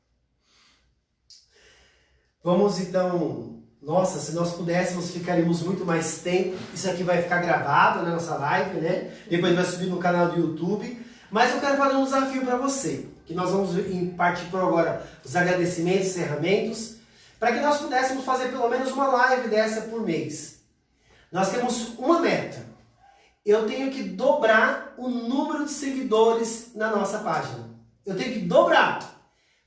Vamos então... Nossa, se nós pudéssemos, ficaríamos muito mais tempo. Isso aqui vai ficar gravado na nossa live, né? Depois vai subir no canal do YouTube. Mas eu quero fazer um desafio para você, que nós vamos partir por agora os agradecimentos, encerramentos, para que nós pudéssemos fazer pelo menos uma live dessa por mês. Nós temos uma meta. Eu tenho que dobrar o número de seguidores na nossa página. Eu tenho que dobrar,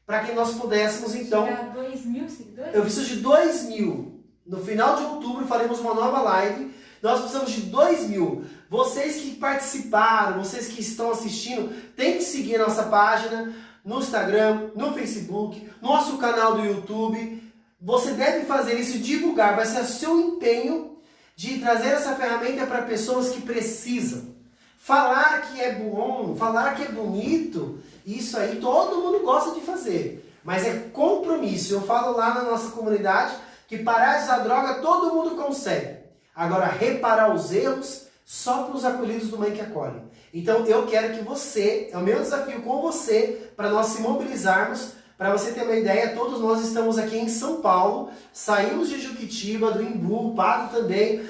para que nós pudéssemos então... Chegar a 2.000 seguidores? Eu preciso de 2.000. No final de outubro faremos uma nova live. Nós precisamos de 2.000. Vocês que participaram, vocês que estão assistindo, tem que seguir a nossa página no Instagram, no Facebook, nosso canal do YouTube. Você deve fazer isso, divulgar. Vai ser o seu empenho de trazer essa ferramenta para pessoas que precisam. Falar que é bom, falar que é bonito, isso aí todo mundo gosta de fazer. Mas é compromisso. Eu falo lá na nossa comunidade que parar de usar droga todo mundo consegue. Agora, reparar os erros, só para os acolhidos do Mãe que Acolhe. Então eu quero que você, é o meu desafio com você, para nós se mobilizarmos. Para você ter uma ideia, todos nós estamos aqui em São Paulo, saímos de Juquitiba, do Imbu, Pato também,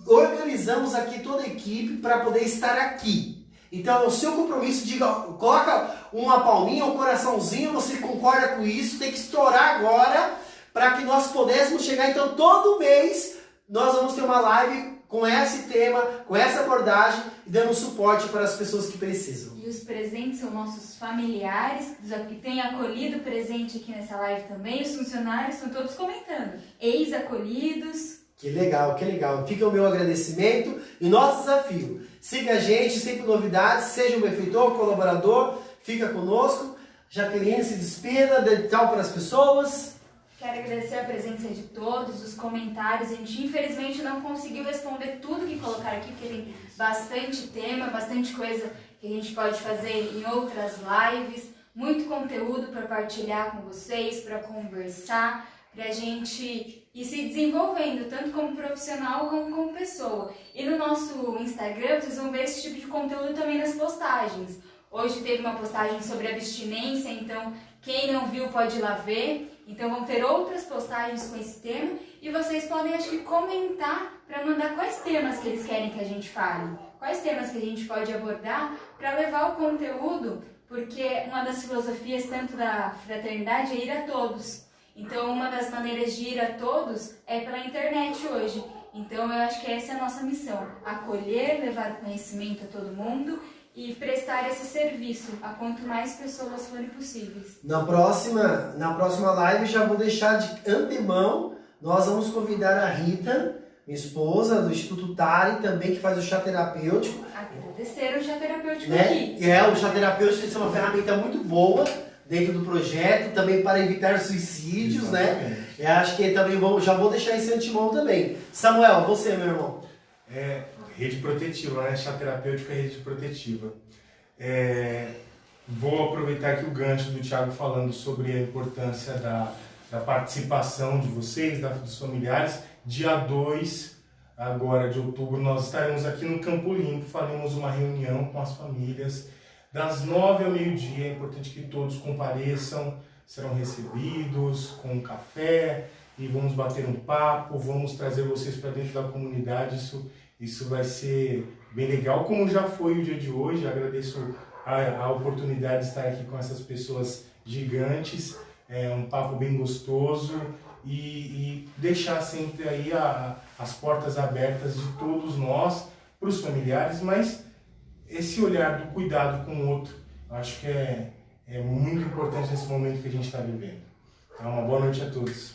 organizamos aqui toda a equipe para poder estar aqui. Então, o seu compromisso, diga, coloca uma palminha, um coraçãozinho, você concorda com isso, tem que estourar agora para que nós pudéssemos chegar. Então, todo mês nós vamos ter uma live com esse tema, com essa abordagem, dando suporte para as pessoas que precisam. E os presentes são nossos familiares, que têm acolhido presente aqui nessa live também. Os funcionários estão todos comentando. Ex-acolhidos. Que legal, que legal. Fica o meu agradecimento e o nosso desafio. Siga a gente, sempre novidades, seja um benfeitor, colaborador, fica conosco. Jaqueline, se despeda, dê tchau para as pessoas. Quero agradecer a presença de todos, os comentários. A gente infelizmente não conseguiu responder tudo que colocaram aqui, porque tem bastante tema, bastante coisa que a gente pode fazer em outras lives. Muito conteúdo para partilhar com vocês, para conversar, para a gente ir se desenvolvendo, tanto como profissional como como pessoa. E no nosso Instagram vocês vão ver esse tipo de conteúdo também nas postagens. Hoje teve uma postagem sobre abstinência, então quem não viu pode ir lá ver. Então vão ter outras postagens com esse tema e vocês podem, acho que, comentar para mandar quais temas que eles querem que a gente fale, quais temas que a gente pode abordar para levar o conteúdo, porque uma das filosofias tanto da fraternidade é ir a todos. Então uma das maneiras de ir a todos é pela internet hoje. Então eu acho que essa é a nossa missão, acolher, levar conhecimento a todo mundo e prestar esse serviço a quanto mais pessoas forem possíveis. Na próxima live, já vou deixar de antemão, nós vamos convidar a Rita, minha esposa, do Instituto Tari, também, que faz o chá terapêutico. Agradecer o chá terapêutico né? aqui. O chá terapêutico é uma ferramenta muito boa dentro do projeto, também para evitar suicídios, né? Eu acho que também já vou deixar esse antemão também. Samuel, você, meu irmão. Rede protetiva, né? Chá terapêutico é rede protetiva. Vou aproveitar aqui o gancho do Thiago falando sobre a importância da participação de vocês, dos familiares. Dia 2 agora de outubro nós estaremos aqui no Campo Limpo, faremos uma reunião com as famílias das 9 ao meio-dia. É importante que todos compareçam, serão recebidos com um café e vamos bater um papo, vamos trazer vocês para dentro da comunidade. Isso vai ser bem legal, como já foi o dia de hoje. Agradeço a oportunidade de estar aqui com essas pessoas gigantes. É um papo bem gostoso e deixar sempre aí as portas abertas de todos nós, para os familiares, mas esse olhar do cuidado com o outro, acho que é muito importante nesse momento que a gente está vivendo. Então, uma boa noite a todos.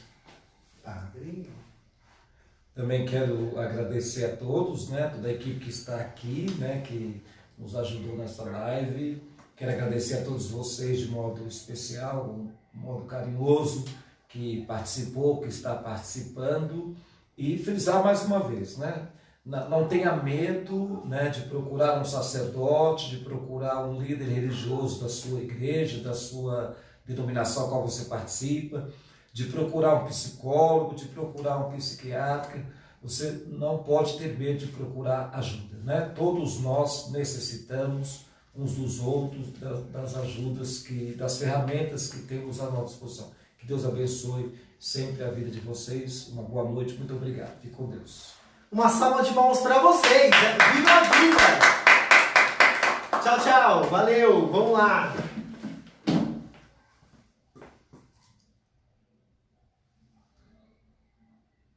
Também quero agradecer a todos, né, toda a equipe que está aqui, né, que nos ajudou nessa live. Quero agradecer a todos vocês de modo especial, um modo carinhoso, que participou, que está participando, e frisar mais uma vez, né, não tenha medo, né, de procurar um sacerdote, de procurar um líder religioso da sua igreja, da sua denominação a qual você participa, de procurar um psicólogo, de procurar um psiquiatra. Você não pode ter medo de procurar ajuda, né? Todos nós necessitamos uns dos outros, das ajudas, das ferramentas que temos à nossa disposição. Que Deus abençoe sempre a vida de vocês. Uma boa noite, muito obrigado. Fique com Deus. Uma salva de palmas para vocês. Viva a vida! Tchau, tchau. Valeu. Vamos lá.